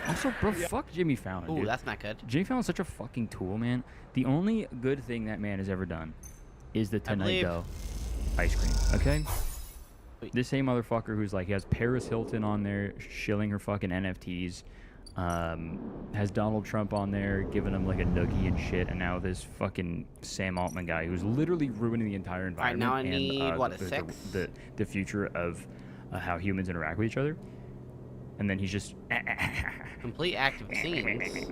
C: Also, bro, fuck Jimmy Fallon,
B: Ooh,
C: dude.
B: that's not good.
C: Jimmy Fallon's such a fucking tool, man. The only good thing that man has ever done is the Tonight Dough ice cream, okay?
B: Wait.
C: This same motherfucker who's like, he has Paris Hilton on there shilling her fucking NFTs, has Donald Trump on there giving him like a noogie and shit, and now this fucking Sam Altman guy who's literally ruining the entire environment.
B: now I
C: and,
B: need, what, a
C: the,
B: 6?
C: The future of how humans interact with each other. And then he's just...
B: Complete active scenes.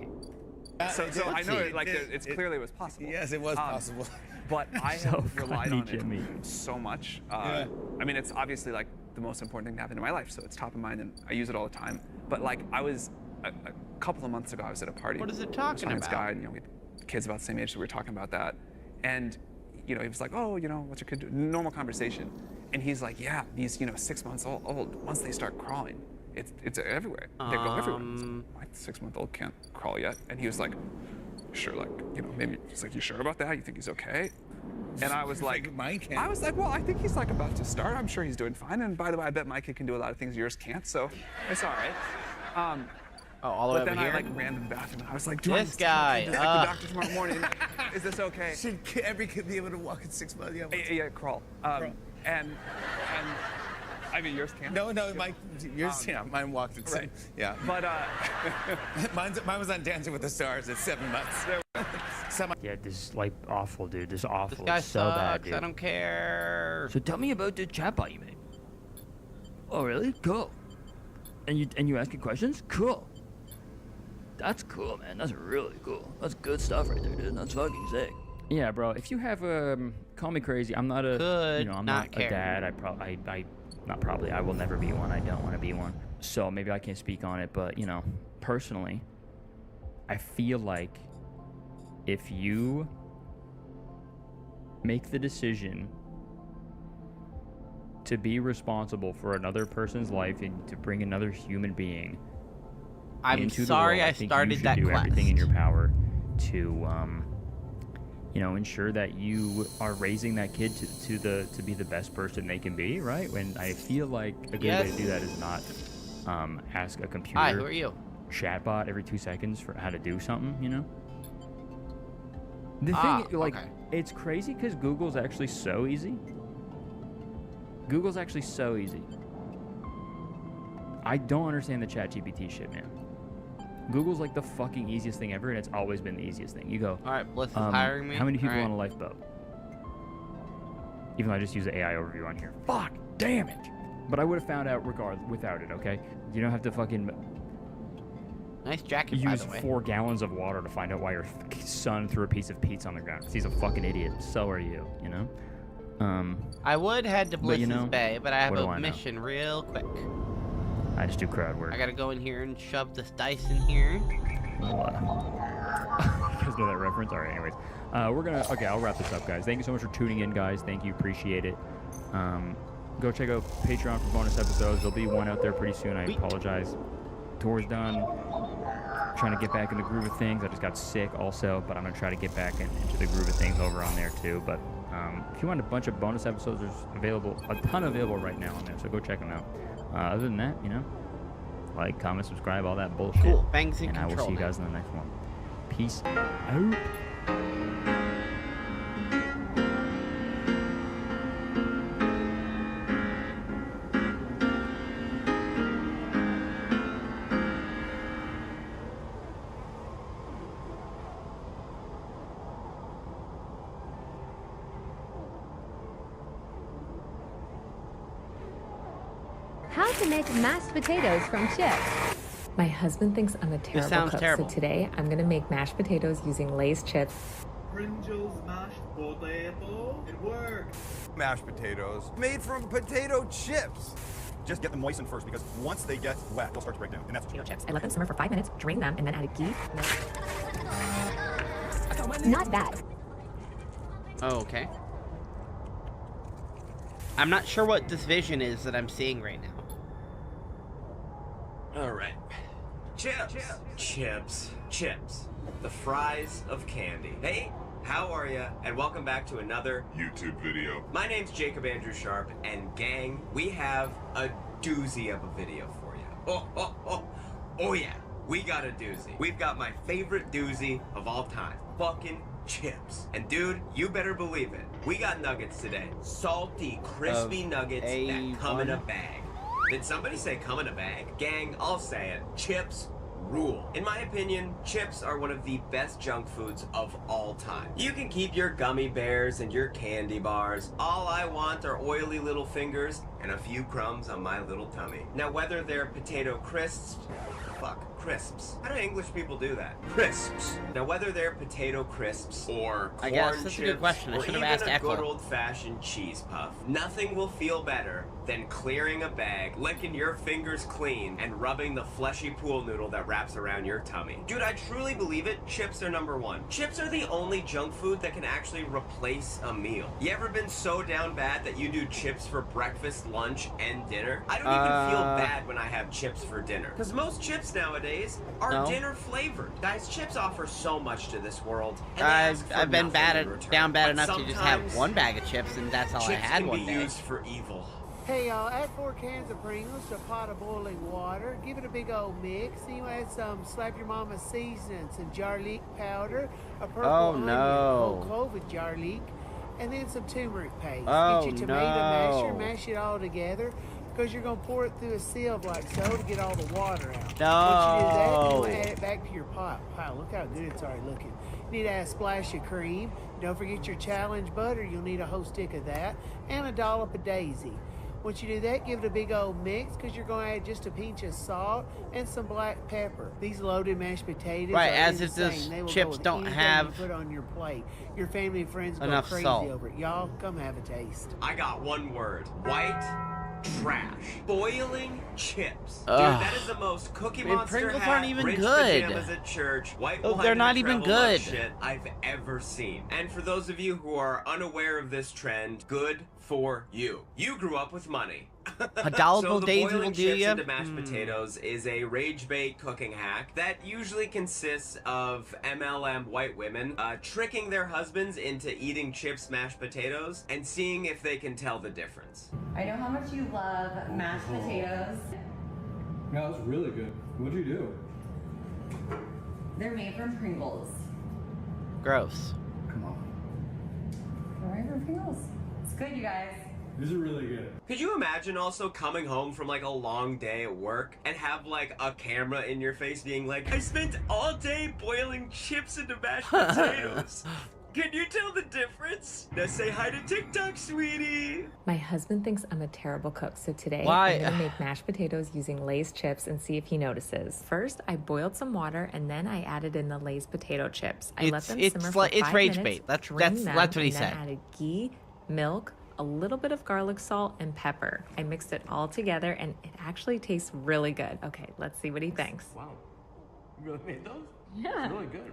E: So I know it's clearly was possible.
D: Yes, it was possible.
E: But I
C: So
E: have relied
C: funny,
E: on
C: Jimmy.
E: it so much. I mean, it's obviously like the most important thing to happen in my life, so it's top of mind, and I use it all the time. But like, I was a couple of months ago, I was at a party.
B: What is it talking
E: Science
B: about?
E: guy, and, we had kids about the same age, so we were talking about that. And he was like, "Oh, what's your kid doing?" Normal conversation. And he's like, "Yeah, these 6 months old, once they start crawling, it's everywhere. They go everywhere." My 6-month-old can't crawl yet, and he was like, "Sure, like maybe." He's like, "You sure about that? You think he's okay?" And I was like,
D: mine can't.
E: I was like, well, I think he's like about to start. I'm sure he's doing fine. And by the way, I bet my kid can do a lot of things yours can't, so it's all right.
B: Oh, all the way
E: But
B: over
E: then
B: here?
E: I like ran to the bathroom. I was like,
B: This guy,
E: the doctor tomorrow morning. Is this okay?
D: Should every kid be able to walk in 6 months?
E: Yeah, crawl. And I mean, yours can't.
D: No, yours, mine walked at 6.
E: Right.
D: Yeah.
E: But
D: Mine was on Dancing with the Stars at 7 months.
C: Yeah, this is like awful, dude. This is awful.
B: This guy
C: It's so bad,
B: sucks.
C: dude.
B: I don't care.
C: So tell me about the chatbot you made. Oh, really? Cool. And you asking questions? Cool. That's cool, man. That's really cool. That's good stuff right there, dude. That's fucking sick. Yeah, bro. If you have call me crazy. I'm not a I'm not a dad. I will never be one. I don't want to be one. So maybe I can't speak on it, but personally, I feel like if you make the decision to be responsible for another person's life and to bring another human being into the world,
B: I
C: think
B: started
C: you should
B: that
C: do
B: quest.
C: everything in your power to ensure that you are raising that kid to be the best person they can be, right? When I feel like a good way to do that is not ask a computer
B: Hi, who are you?
C: chatbot every 2 seconds for how to do something, The thing, like,
B: okay.
C: it's crazy because Google's actually so easy. Google's actually so easy. I don't understand the ChatGPT shit, man. Google's like the fucking easiest thing ever, and it's always been the easiest thing. You go,
B: All right, Bliss is hiring me.
C: how many people
B: All right.
C: on a lifeboat? Even though I just use the AI overview on here. Fuck, damn it. But I would have found out without it, okay? You don't have to fucking
B: Nice jacket, by
C: use
B: the way.
C: 4 gallons of water to find out why your son threw a piece of pizza on the ground. 'Cause he's a fucking idiot. So are you,
B: I would head to Bliss's Bay, but I have
C: what do
B: a
C: I know?
B: mission real quick.
C: I just do crowd work.
B: I gotta go in here and shove this dice in here.
C: You guys know that reference? All right, anyways. Okay, I'll wrap this up, guys. Thank you so much for tuning in, guys. Thank you, appreciate it. Go check out Patreon for bonus episodes. There'll be one out there pretty soon. I apologize. Tour's done. Trying to get back in the groove of things. I just got sick also, but I'm going to try to get back into the groove of things over on there too. But if you want a bunch of bonus episodes, there's a ton available right now on there, so go check them out. Other than that, like, comment, subscribe, all that bullshit.
B: Cool. Bangs in
C: and I will
B: control
C: see you
B: now.
C: guys in the next one. Peace out.
F: How to make mashed potatoes from chips. My husband thinks I'm a terrible
B: sounds
F: cook,
B: terrible.
F: so today I'm gonna make mashed potatoes using Lay's chips.
G: Pringles mashed potato. It works.
H: Mashed potatoes made from potato chips. Just get them moistened first, because once they get wet, they'll start to break down, and that's
F: Potato chips. I let them simmer for 5 minutes, drain them, and then add ghee. Not bad.
B: Oh, okay. I'm not sure what this vision is that I'm seeing right now.
I: All right. Chips. The fries of candy. Hey, how are ya? And welcome back to another
J: YouTube video.
I: My name's Jacob Andrew Sharp, and gang, we have a doozy of a video for you. Oh yeah. we got a doozy. We've got my favorite doozy of all time. Fucking chips. And dude, you better believe it. We got nuggets today. Salty, crispy nuggets that come in a bag. Did somebody say come in a bag? Gang, I'll say it. Chips rule. In my opinion, chips are one of the best junk foods of all time. You can keep your gummy bears and your candy bars. All I want are oily little fingers and a few crumbs on my little tummy. Now, whether they're potato crisps, crisps. How do English people do that? Crisps. Now, whether they're potato crisps or corn
B: that's a
I: chips
B: good question. I
I: or
B: should
I: even
B: have asked
I: a
B: Echo.
I: good old-fashioned cheese puff, nothing will feel better than clearing a bag, licking your fingers clean, and rubbing the fleshy pool noodle that wraps around your tummy. Dude, I truly believe it. Chips are number one. Chips are the only junk food that can actually replace a meal. You ever been so down bad that you do chips for breakfast, lunch, and dinner? I don't even feel bad when I have chips for dinner. Because most chips nowadays are dinner flavored. Guys, chips offer so much to this world. And
B: I've been down bad enough to just have
I: sometimes
B: one bag of chips, and that's all I had one
I: Chips
B: day.
I: can be used for evil.
J: Hey y'all, add 4 cans of Pringles to a pot of boiling water. Give it a big old mix. Then you add some Slap Your Mama seasoning, some garlic powder, a purple onion, whole clove with garlic, and then some turmeric paste. Get your tomato masher, mash it all together, because you're going to pour it through a sieve like so to get all the water out. Once you do that, you're going to add it back to your pot. Wow, look how good it's already looking. You need to add a splash of cream. Don't forget your challenge butter. You'll need a whole stick of that, and a dollop of daisy. Once you do that, give it a big old mix, because you're going to add just a pinch of salt and some black pepper. These loaded mashed potatoes
B: Right,
J: are
B: as if
J: insane.
B: those
J: They will go
B: chips
J: with
B: don't
J: anything
B: have
J: you put on your plate. Your family and friends go
B: enough
J: crazy
B: salt.
J: over it. Y'all, come have a taste.
I: I got one word. White trash. Boiling chips. Dude,
B: Ugh.
I: that is the most Cookie
B: And
I: Monster
B: Pringles
I: hat,
B: aren't even
I: rich
B: good.
I: pajamas at church, white
B: Oh,
I: wine
B: they're
I: and
B: not even
I: travel mug
B: good.
I: shit I've ever seen. And for those of you who are unaware of this trend, good for you. You grew up with money.
B: A dollop
I: So
B: of
I: the
B: daisy
I: boiling
B: will do
I: chips
B: ya?
I: into mashed potatoes is a rage bait cooking hack that usually consists of MLM white women tricking their husbands into eating chips, mashed potatoes, and seeing if they can tell the difference.
K: I know how much you love mashed potatoes.
L: Yeah, that was really good. What'd you do?
K: They're made from Pringles.
B: Gross.
L: Come on.
K: They're made from Pringles. It's good, you guys.
L: These are really good.
I: Could you imagine also coming home from like a long day at work and have like a camera in your face being like, I spent all day boiling chips into mashed potatoes. Can you tell the difference? Now say hi to TikTok, sweetie.
F: My husband thinks I'm a terrible cook, so today
B: Why?
F: I'm gonna make mashed potatoes using Lay's chips and see if he notices. First, I boiled some water and then I added in the Lay's potato chips. I let them simmer for 5
B: rage
F: minutes,
B: bait. That's
F: drained them,
B: what he
F: and
B: said.
F: then added ghee, milk, a little bit of garlic salt, and pepper. I mixed it all together and it actually tastes really good. Okay, let's see what he thinks.
M: Wow. You really made those?
F: Yeah.
M: It's really good.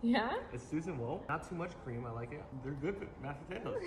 F: Yeah?
M: It's Susan Woe. Not too much cream. I like it. They're good mashed potatoes.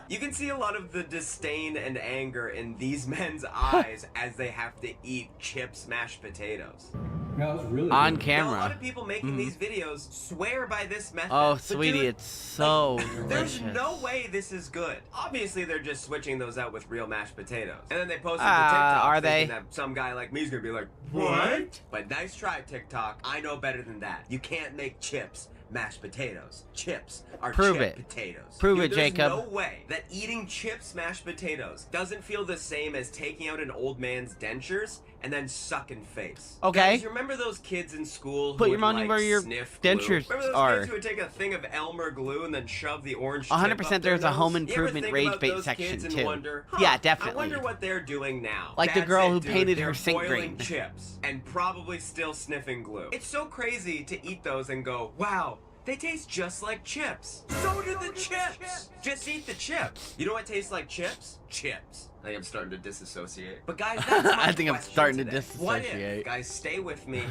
I: You can see a lot of the disdain and anger in these men's eyes as they have to eat chips, mashed potatoes.
L: Yeah, that was really
B: On
L: good.
B: camera.
I: Now, a lot of people making these videos swear by this method.
B: Oh,
I: but
B: sweetie,
I: dude,
B: it's so
I: there's
B: delicious.
I: no way this is good. Obviously, they're just switching those out with real mashed potatoes. And then they post it to TikTok
B: are
I: thinking
B: they?
I: that some guy like me is going to be like, what? But nice try, TikTok. I know better than that. You can't make chips mashed potatoes. Chips are
B: Prove
I: chip
B: it.
I: potatoes.
B: Prove
I: Dude,
B: it,
I: there's
B: Jacob.
I: no way that eating chips mashed potatoes doesn't feel the same as taking out an old man's dentures and then sucking face.
B: Okay.
I: Guys, you remember those kids in school who
B: Put your
I: would,
B: money
I: like,
B: where your
I: sniff glue?
B: dentures
I: Remember those
B: are.
I: kids who would take a thing of Elmer glue and then shove the orange
B: 100%
I: tip up
B: there's
I: their
B: a home
I: nose? You ever
B: improvement
I: think
B: rage
I: about
B: bait
I: those
B: section,
I: kids and
B: too.
I: wonder,
B: Yeah,
I: I
B: definitely.
I: wonder what they're doing now.
B: Like the
I: That's
B: girl
I: it,
B: who
I: dude.
B: painted her
I: They're
B: sink
I: boiling
B: green.
I: chips and probably still sniffing glue. It's so crazy to eat those and go, wow, they taste just like chips. So do the chips. Just eat the chips. You know what tastes like chips? Chips. I think I'm starting to disassociate. But guys, that's my
B: I think I'm
I: question
B: starting to
I: today. What if,
B: disassociate.
I: guys, stay with me.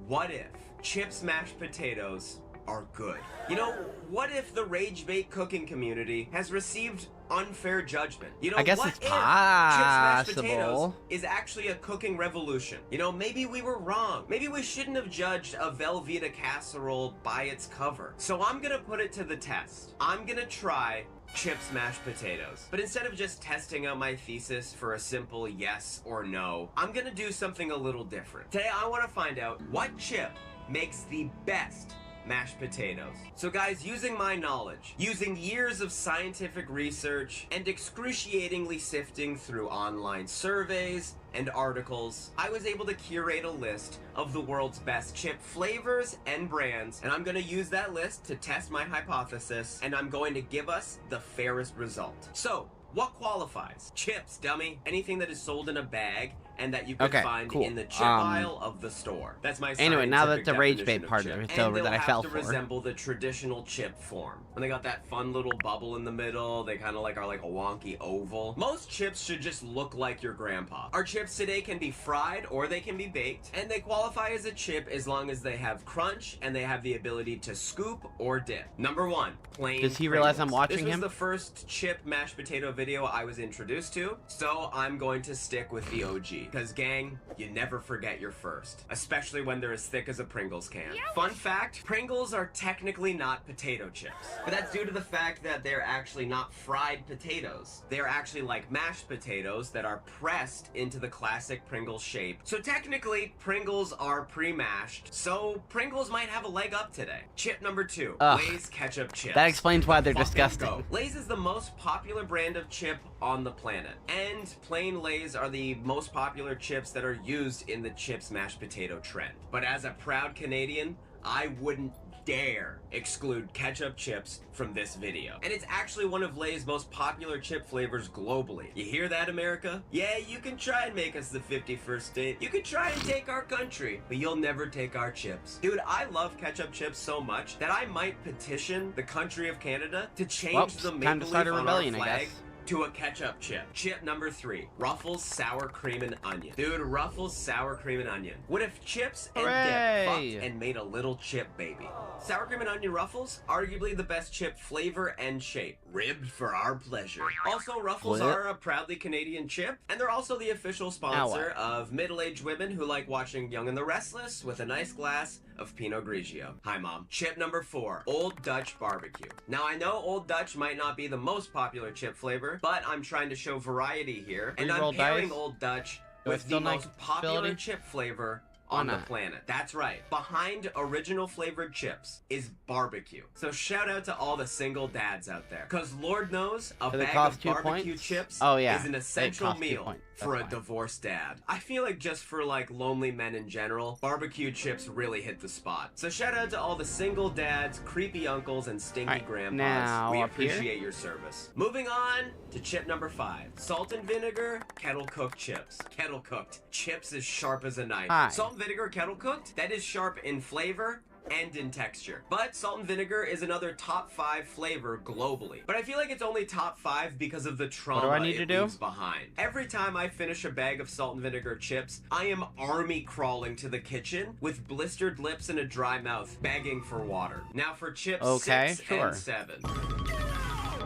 I: What if chips mashed potatoes are good? You know, what if the rage bait cooking community has received unfair judgment? You know,
B: I guess
I: what
B: it's
I: if chips mashed
B: possible.
I: potatoes is actually a cooking revolution? You know, maybe we were wrong. Maybe we shouldn't have judged a Velveeta casserole by its cover. So I'm gonna put it to the test. I'm gonna try chips mashed potatoes. But instead of just testing out my thesis for a simple yes or no, I'm gonna do something a little different. Today I want to find out what chip makes the best mashed potatoes. So guys, using my knowledge, using years of scientific research, and excruciatingly sifting through online surveys and articles, I was able to curate a list of the world's best chip flavors and brands, and I'm gonna use that list to test my hypothesis, and I'm going to give us the fairest result. So, what qualifies? Chips, dummy. Anything that is sold in a bag and that you can find in the chip aisle of the store. That's my
B: anyway, now that the rage bait
I: definition of
B: part
I: chip.
B: of it's
I: And
B: over
I: they'll
B: that I
I: have
B: fell
I: to
B: for.
I: resemble the traditional chip form. When they got that fun little bubble in the middle, they kind of like are like a wonky oval. Most chips should just look like your grandpa. Our chips today can be fried or they can be baked, and they qualify as a chip as long as they have crunch and they have the ability to scoop or dip. Number 1, plain
B: Does he realize I'm
I: Pringles.
B: watching
I: This was
B: him?
I: the first chip mashed potato video I was introduced to, so I'm going to stick with the OG. Because gang, you never forget your first, especially when they're as thick as a Pringles can. Fun fact, Pringles are technically not potato chips, but that's due to the fact that they're actually not fried potatoes. They're actually like mashed potatoes that are pressed into the classic Pringles shape. So technically, Pringles are pre-mashed, so Pringles might have a leg up today. Chip number 2, Lay's ketchup chips.
B: That explains why they're
I: Fucking
B: disgusting.
I: go. Lay's is the most popular brand of chip on the planet, and plain Lay's are the most popular chips that are used in the chips mashed potato trend. But as a proud Canadian, I wouldn't dare exclude ketchup chips from this video. And it's actually one of Lay's most popular chip flavors globally. You hear that, America? Yeah, you can try and make us the 51st state. You can try and take our country, but you'll never take our chips. Dude, I love ketchup chips so much that I might petition the country of Canada to change the
B: time
I: maple
B: to start
I: leaf
B: a
I: on
B: rebellion,
I: our
B: I
I: flag
B: guess.
I: to a ketchup chip. Chip number 3, Ruffles sour cream and onion. Dude, Ruffles sour cream and onion. What if chips and dip fucked and made a little chip baby? Sour cream and onion Ruffles, arguably the best chip flavor and shape. Ribbed for our pleasure. Also, Ruffles are a proudly Canadian chip, and they're also the official sponsor of middle-aged women who like watching Young and the Restless with a nice glass of Pinot Grigio. Hi, Mom. Chip number 4, Old Dutch barbecue. Now, I know Old Dutch might not be the most popular chip flavor, but I'm trying to show variety here, and I'm
B: Pre-rolled
I: pairing
B: dice?
I: Old Dutch
B: Do I
I: with the
B: still like
I: most popular
B: ability?
I: chip flavor
B: Why
I: on the
B: not?
I: planet. That's right. Behind original flavored chips is barbecue. So shout out to all the single dads out there. Cause Lord knows a
B: Do they
I: bag
B: cost
I: of
B: 2
I: barbecue
B: points?
I: chips
B: Oh, yeah.
I: is an
B: They
I: essential
B: cost 2
I: meal
B: points.
I: for a
B: That's fine.
I: divorced dad. I feel like just for like lonely men in general, barbecue chips really hit the spot. So shout out to all the single dads, creepy uncles, and stinky grandpas.
B: now
I: We
B: up here.
I: appreciate your service. Moving on to chip number 5. Salt and vinegar, kettle cooked chips. Kettle cooked. Chips as sharp as a knife.
B: Hi.
I: Salt and vinegar kettle cooked, that is sharp in flavor and in texture. But salt and vinegar is another top 5 flavor globally. But I feel like it's only top 5 because of the trauma
B: I need to
I: it
B: do?
I: leaves behind. Every time I finish a bag of salt and vinegar chips, I am army crawling to the kitchen with blistered lips and a dry mouth, begging for water. Now for chips 6 and 7.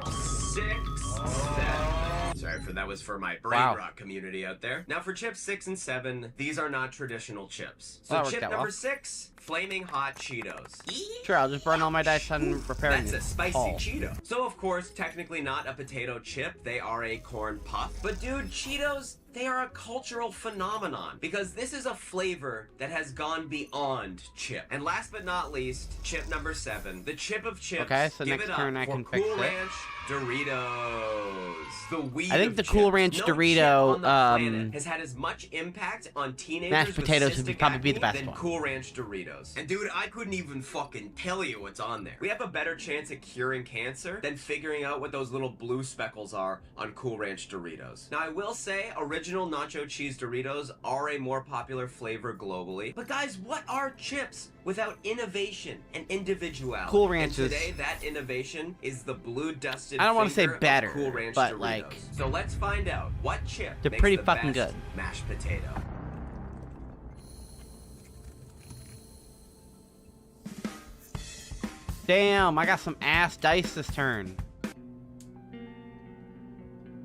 I: 6, 7. Sorry for that was for my brain rot community out there. Now for chips 6 and 7, these are not traditional chips. So
B: Well, that
I: chip
B: worked out
I: number
B: well.
I: 6, flaming hot Cheetos.
B: Sure, I'll just burn all my dice on repairing
I: That's a
B: this
I: spicy
B: hole.
I: Cheeto. So of course, technically not a potato chip, they are a corn puff. But dude, Cheetos, they are a cultural phenomenon because this is a flavor that has gone beyond chip. And last but not least, chip number 7, the chip of chips.
B: Okay, so
I: Give
B: next
I: it up
B: turn I
I: for
B: can fix
I: Cool
B: it.
I: Ranch Doritos. The weed
B: I think
I: of
B: the Cool
I: chips.
B: Ranch
I: No
B: Dorito,
I: chip on the planet has had as much impact on teenagers
B: mashed
I: with
B: potatoes would
I: cystic
B: probably be the
I: acne
B: best
I: than
B: one.
I: Cool Ranch Doritos. And dude, I couldn't even fucking tell you what's on there. We have a better chance at curing cancer than figuring out what those little blue speckles are on Cool Ranch Doritos. Now I will say, original nacho cheese Doritos are a more popular flavor globally. But guys, what are chips without innovation and individuality?
B: Cool Ranch
I: and
B: is-
I: today, that innovation is the blue dusted
B: I don't wanna say
I: finger of
B: better,
I: Cool Ranch
B: but,
I: Doritos.
B: like,
I: So let's find out what chip
B: they're
I: makes
B: pretty
I: the
B: fucking
I: best
B: good.
I: mashed potato.
B: Damn, I got some ass dice this turn.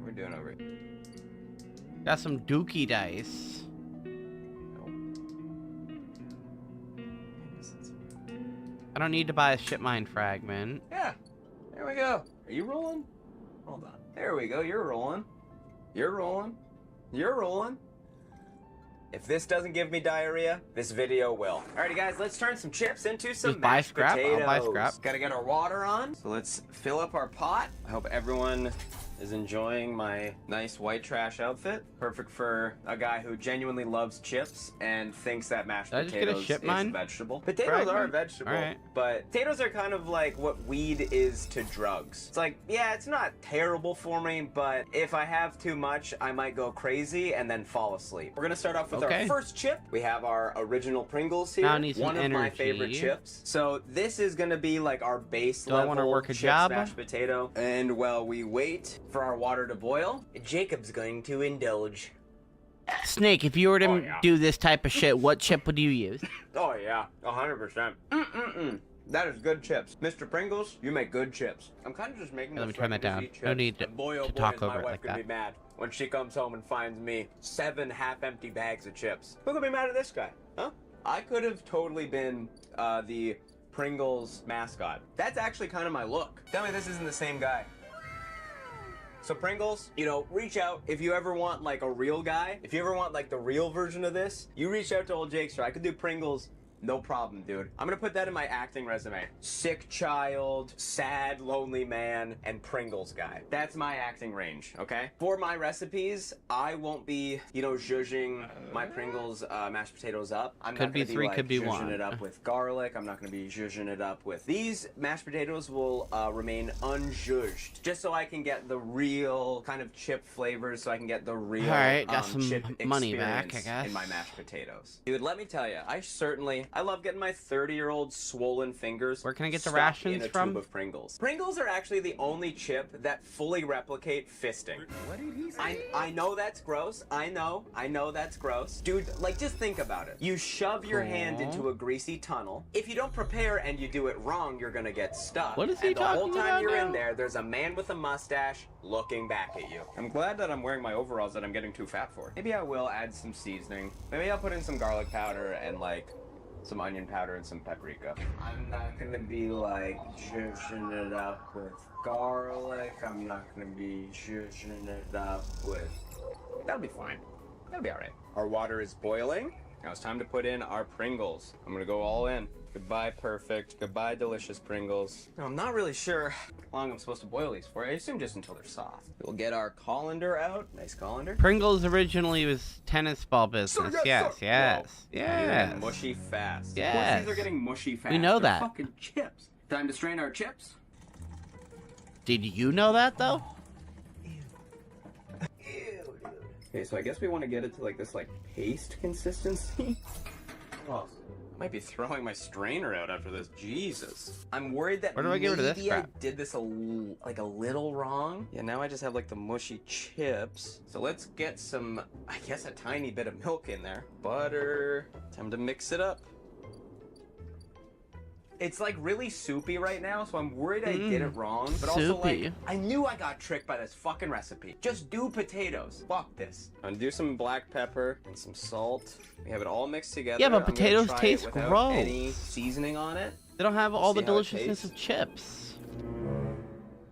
D: We're doing over it.
B: Got some dookie dice. I don't need to buy a ship mine fragment.
M: Yeah. There we go. Are you rolling?
I: Hold on. There we go. You're rolling. You're rolling. You're rolling. If this doesn't give me diarrhea, this video will. Alrighty guys, let's turn some chips into some mashed potatoes.
B: I'll buy scrap.
I: Gotta get our water on. So let's fill up our pot. I hope everyone is enjoying my nice white trash outfit. Perfect for a guy who genuinely loves chips and thinks that mashed potatoes is a vegetable. Potatoes are a vegetable, but potatoes are kind of like what weed is to drugs. It's like, yeah, it's not terrible for me, but if I have too much, I might go crazy and then fall asleep. We're gonna start off with our first chip. We have our original Pringles here. One of my favorite chips. So this is gonna be like our base level.
B: Do I want to work a job?
I: Mashed potato. And while we wait for our water to boil, Jacob's going to indulge.
B: Snake, if you were to do this type of shit, what chip would you use?
I: Oh yeah, 100%. That is good chips. Mr. Pringles, you make good chips. I'm kind of just making
B: Let me turn that down. No need to talk over it like that.
I: Be mad when she comes home and finds me 7 half-empty bags of chips. Who could be mad at this guy, huh? I could have totally been the Pringles mascot. That's actually kind of my look. Tell me this isn't the same guy. So Pringles, you know, reach out if you ever want like a real guy. If you ever want like the real version of this, you reach out to old Jakester. I could do Pringles. No problem, dude. I'm gonna put that in my acting resume. Sick child, sad, lonely man, and Pringles guy. That's my acting range, okay? For my recipes, I won't be, you know, zhuzhing my Pringles mashed potatoes up. I'm not gonna be like zhuzhing it up with garlic. I'm not gonna be zhuzhing it up with... These mashed potatoes will remain unzhuzhed, just so I can get the real kind of chip flavors, so I can get the real
B: got some
I: chip
B: money back, I guess.
I: in my mashed potatoes. Dude, let me tell you, I love getting my 30-year-old swollen fingers.
B: Where can I get the rations
I: in a
B: from?
I: Tube of Pringles. Pringles are actually the only chip that fully replicate fisting.
D: What did he say?
I: I know that's gross. I know that's gross. Dude, like just think about it. You shove your hand into a greasy tunnel. If you don't prepare and you do it wrong, you're gonna get stuck.
B: What is he talking about?
I: And the whole time you're in there, there's a man with a mustache looking back at you. I'm glad that I'm wearing my overalls that I'm getting too fat for. Maybe I will add some seasoning. Maybe I'll put in some garlic powder and like some onion powder and some paprika. I'm not gonna be like zhuzhing it up with garlic. I'm not gonna be zhuzhing it up with... That'll be fine. That'll be alright. Our water is boiling. Now it's time to put in our Pringles. I'm gonna go all in. Goodbye, perfect. Goodbye, delicious Pringles. Now, I'm not really sure how long I'm supposed to boil these for. I assume just until they're soft. We'll get our colander out. Nice colander.
B: Pringles originally was tennis ball business. Yes.
I: Mushy fast.
B: Yes.
I: Of course, these are getting mushy fast.
B: We know
I: They're
B: that.
I: Fucking chips. Time to strain our chips.
B: Did you know that though?
I: Okay, so I guess we want to get it to like this like paste consistency. Oh, I might be throwing my strainer out after this. Jesus. I'm worried that
B: Where do I get rid of this
I: maybe I
B: crap?
I: did this a little wrong. Yeah, now I just have like the mushy chips. So let's get some, I guess a tiny bit of milk in there. Butter. Time to mix it up. It's like really soupy right now, so I'm worried I did it wrong. But also like, I knew I got tricked by this fucking recipe. Just do potatoes. Fuck this. I'm gonna do some black pepper and some salt. We have it all mixed together.
B: Yeah, but potatoes taste gross.
I: Any seasoning on it.
B: They don't have all the deliciousness of chips.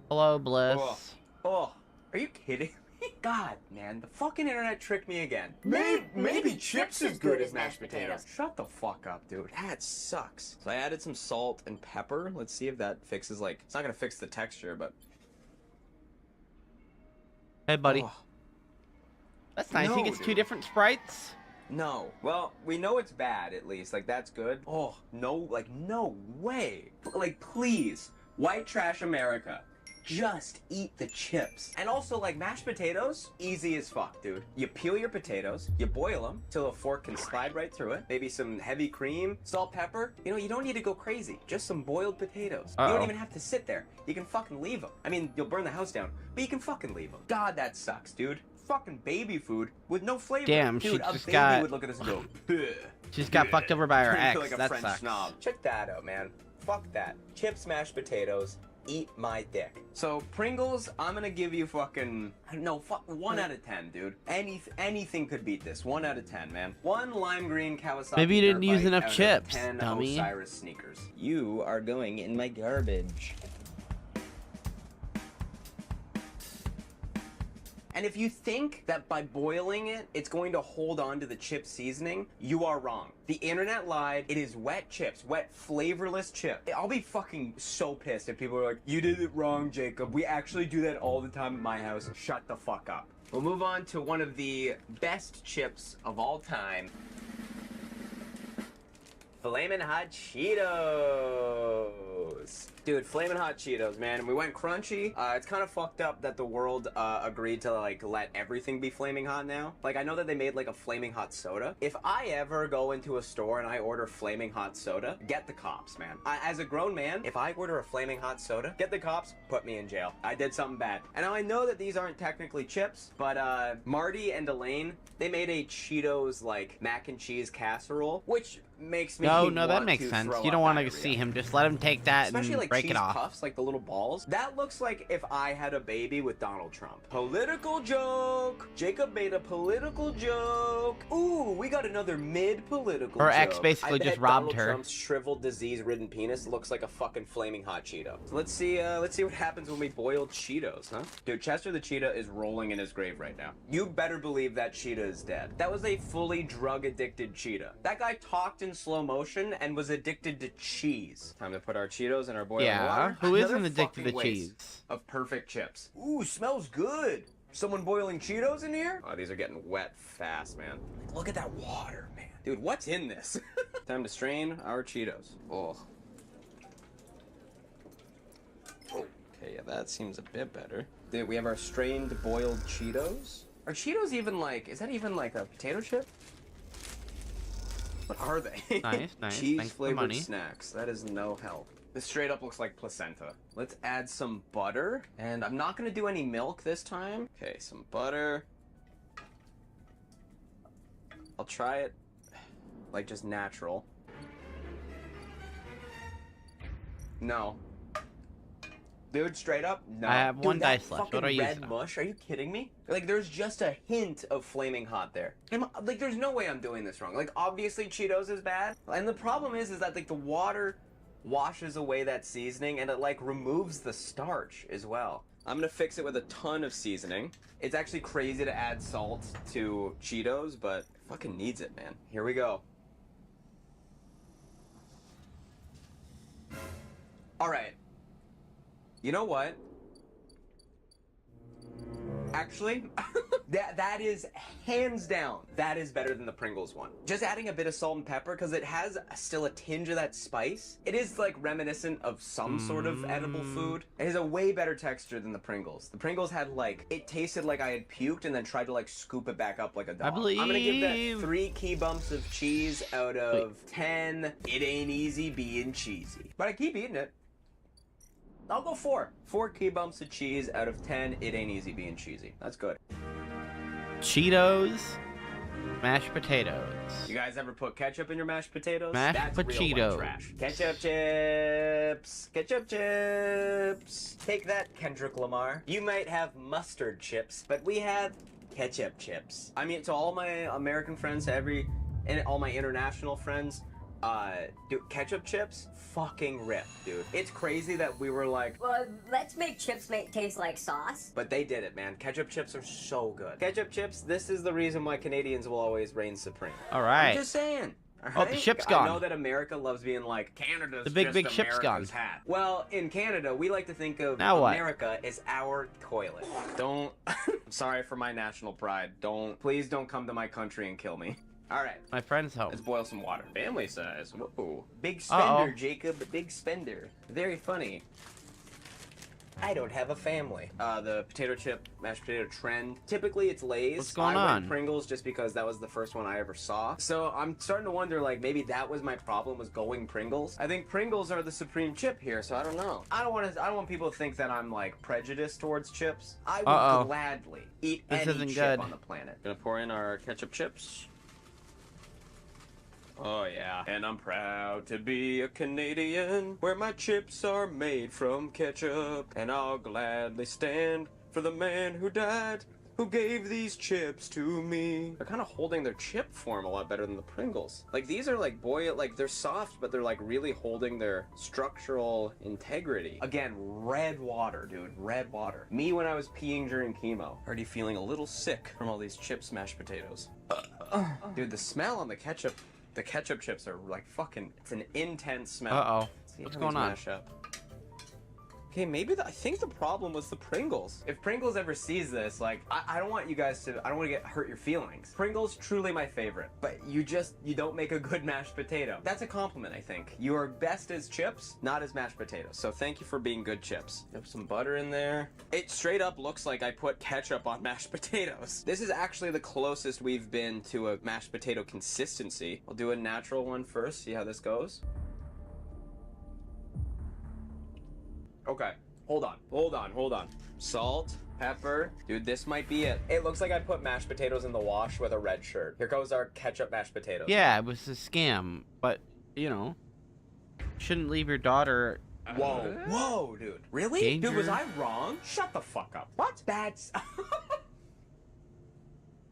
B: Hello, Bliss.
I: Oh, are you kidding me? God, man, the fucking internet tricked me again. Maybe chips as good as mashed potatoes. Shut the fuck up, dude. That sucks. So I added some salt and pepper. Let's see if that fixes, like, it's not gonna fix the texture, but...
B: Hey, buddy. That's nice. He gets two different sprites.
I: No. Well, we know it's bad, at least. Like, that's good. Oh, no, like, no way. Like, please, white trash America. Just eat the chips. And also, like, mashed potatoes, easy as fuck, dude. You peel your potatoes, you boil them till a fork can slide right through it. Maybe some heavy cream, salt, pepper. You know, you don't need to go crazy. Just some boiled potatoes. You don't even have to sit there. You can fucking leave them. I mean, you'll burn the house down, but you can fucking leave them. God, that sucks, dude. Fucking baby food with no flavor.
B: Damn,
I: dude,
B: she just
I: a baby
B: got...
I: would look at us and go,
B: She just got fucked over by her ex.
I: like a
B: That
I: French
B: sucks.
I: snob. Check that out, man. Fuck that. Chips, mashed potatoes. Eat my dick. So Pringles, I'm gonna give you fucking, no, fuck, 1 out of 10, dude. Anything could beat this. 1 out of 10, man. 1 lime green Kawasaki.
B: Maybe you didn't
I: dirt
B: use
I: bike
B: enough
I: out of
B: chips,
I: 10
B: dummy.
I: Osiris sneakers. You are going in my garbage. And if you think that by boiling it, it's going to hold on to the chip seasoning, you are wrong. The internet lied. It is wet chips, wet flavorless chip. I'll be fucking so pissed if people are like, you did it wrong, Jacob. We actually do that all the time at my house. Shut the fuck up. We'll move on to one of the best chips of all time. Flamin' Hot Cheetos. Dude, Flamin' Hot Cheetos, man. We went crunchy. It's kind of fucked up that the world agreed to like let everything be flaming hot now. Like I know that they made like a flaming hot soda. If I ever go into a store and I order flaming hot soda, get the cops, man. As a grown man, if I order a flaming hot soda, get the cops, put me in jail. I did something bad. And now I know that these aren't technically chips, but Marty and Elaine, they made a Cheetos like mac and cheese casserole, which makes me
B: No, that makes sense. You don't want to see him. Just let him take that
I: especially
B: and
I: like
B: break
I: cheese
B: it off.
I: puffs, like the little balls. That looks like if I had a baby with Donald Trump. Political joke. Jacob made a political joke. Ooh, we got another mid-political
B: Her
I: joke.
B: ex basically
I: I bet
B: just robbed
I: Donald
B: her.
I: Trump's shriveled, disease-ridden penis looks like a fucking flaming hot Cheeto. So let's see what happens when we boil Cheetos, huh? Dude, Chester the Cheetah is rolling in his grave right now. You better believe that cheetah is dead. That was a fully drug-addicted cheetah. That guy talked in slow motion and was addicted to cheese. Time to put our Cheetos in our boiling water.
B: Who isn't
I: Another
B: addicted to
I: fucking
B: cheese?
I: waste of perfect chips. Ooh, smells good. Someone boiling Cheetos in here? Oh, these are getting wet fast, man. Look at that water, man. Dude, what's in this? Time to strain our Cheetos. Oh. Okay, yeah, that seems a bit better. Dude, we have our strained boiled Cheetos. Are Cheetos even like, is that even like a potato chip? What are they?
B: Nice, nice.
I: Cheese
B: Thanks for the
I: flavored
B: money.
I: snacks. That is no help. This straight up looks like placenta. Let's add some butter. And I'm not gonna do any milk this time. Okay, some butter. I'll try it like just natural. No. Dude, straight up, no.
B: I have
I: Dude,
B: one
I: that
B: dice left. What
I: fucking
B: are you
I: red
B: using?
I: mush? Are you kidding me? Like, there's just a hint of flaming hot there. Like, there's no way I'm doing this wrong. Like, obviously Cheetos is bad, and the problem is that like the water washes away that seasoning, and it like removes the starch as well. I'm gonna fix it with a ton of seasoning. It's actually crazy to add salt to Cheetos, but it fucking needs it, man. Here we go. All right. You know what? Actually, that is hands down. That is better than the Pringles one. Just adding a bit of salt and pepper because it has still a tinge of that spice. It is like reminiscent of some sort of edible food. It has a way better texture than the Pringles. The Pringles had like, it tasted like I had puked and then tried to like scoop it back up like a dog. I'm gonna give that 3 key bumps of cheese out of 10. It ain't easy being cheesy. But I keep eating it. I'll go 4. 4 key bumps of cheese out of 10. It ain't easy being cheesy. That's good.
B: Cheetos, mashed potatoes.
I: You guys ever put ketchup in your mashed potatoes?
B: Mashed
I: That's real
B: Cheetos.
I: white trash. Ketchup chips. Ketchup chips. Take that, Kendrick Lamar. You might have mustard chips, but we have ketchup chips. I mean, to all my American friends, and all my international friends, dude, ketchup chips fucking rip, dude. It's crazy that we were like,
N: well, let's make chips taste like sauce.
I: but they did it, man. Ketchup chips are so good. Ketchup chips, this is the reason why Canadians will always reign supreme.
B: All right.
I: I'm just saying. All
B: Oh, the
I: right?
B: ship's
I: I
B: gone.
I: know that America loves being like, Canada's
B: The big,
I: just
B: big ship's
I: America's
B: gone.
I: hat. Well, in Canada, we like to think of
B: Now what?
I: America as our toilet. Don't, sorry for my national pride. Please don't come to my country and kill me. All right.
B: My friend's home.
I: Let's boil some water. Family size. Whoa. Big spender, Jacob. Big spender. Very funny. I don't have a family. The potato chip, mashed potato trend. Typically, it's Lay's.
B: What's going
I: I
B: on?
I: went Pringles just because that was the first one I ever saw. So I'm starting to wonder, like, maybe that was my problem, was going Pringles. I think Pringles are the supreme chip here, so I don't know. I don't want people to think that I'm like prejudiced towards chips. I would gladly eat
B: This
I: any
B: isn't
I: chip
B: good.
I: on the planet. Gonna pour in our ketchup chips. Oh yeah, and I'm proud to be a Canadian, where my chips are made from ketchup, and I'll gladly stand for the man who died
O: Who gave these chips to me? They're kind of holding their chip form a lot better than the Pringles. Like these are like they're soft, but they're like really holding their structural integrity. Again, red water, dude, red water. Me when I was peeing during chemo. Already feeling a little sick from all these chips, mashed potatoes. Dude, the smell on the ketchup chips are like fucking, it's an intense smell.
B: Uh-oh. What's going on?
O: Okay, maybe I think the problem was the Pringles. If Pringles ever sees this, like, I don't want you guys to, I don't want to hurt your feelings. Pringles, truly my favorite, but you don't make a good mashed potato. That's a compliment, I think. You are best as chips, not as mashed potatoes. So thank you for being good chips. Have some butter in there. It straight up looks like I put ketchup on mashed potatoes. This is actually the closest we've been to a mashed potato consistency. I'll do a natural one first, see how this goes. Okay, hold on. Salt, pepper. Dude, this might be it. It looks like I put mashed potatoes in the wash with a red shirt. Here goes our ketchup mashed potatoes.
B: Yeah, it was a scam, but, you know, shouldn't leave your daughter...
O: Whoa, dude. Really?
B: Danger.
O: Dude, was I wrong? Shut the fuck up. What? That's...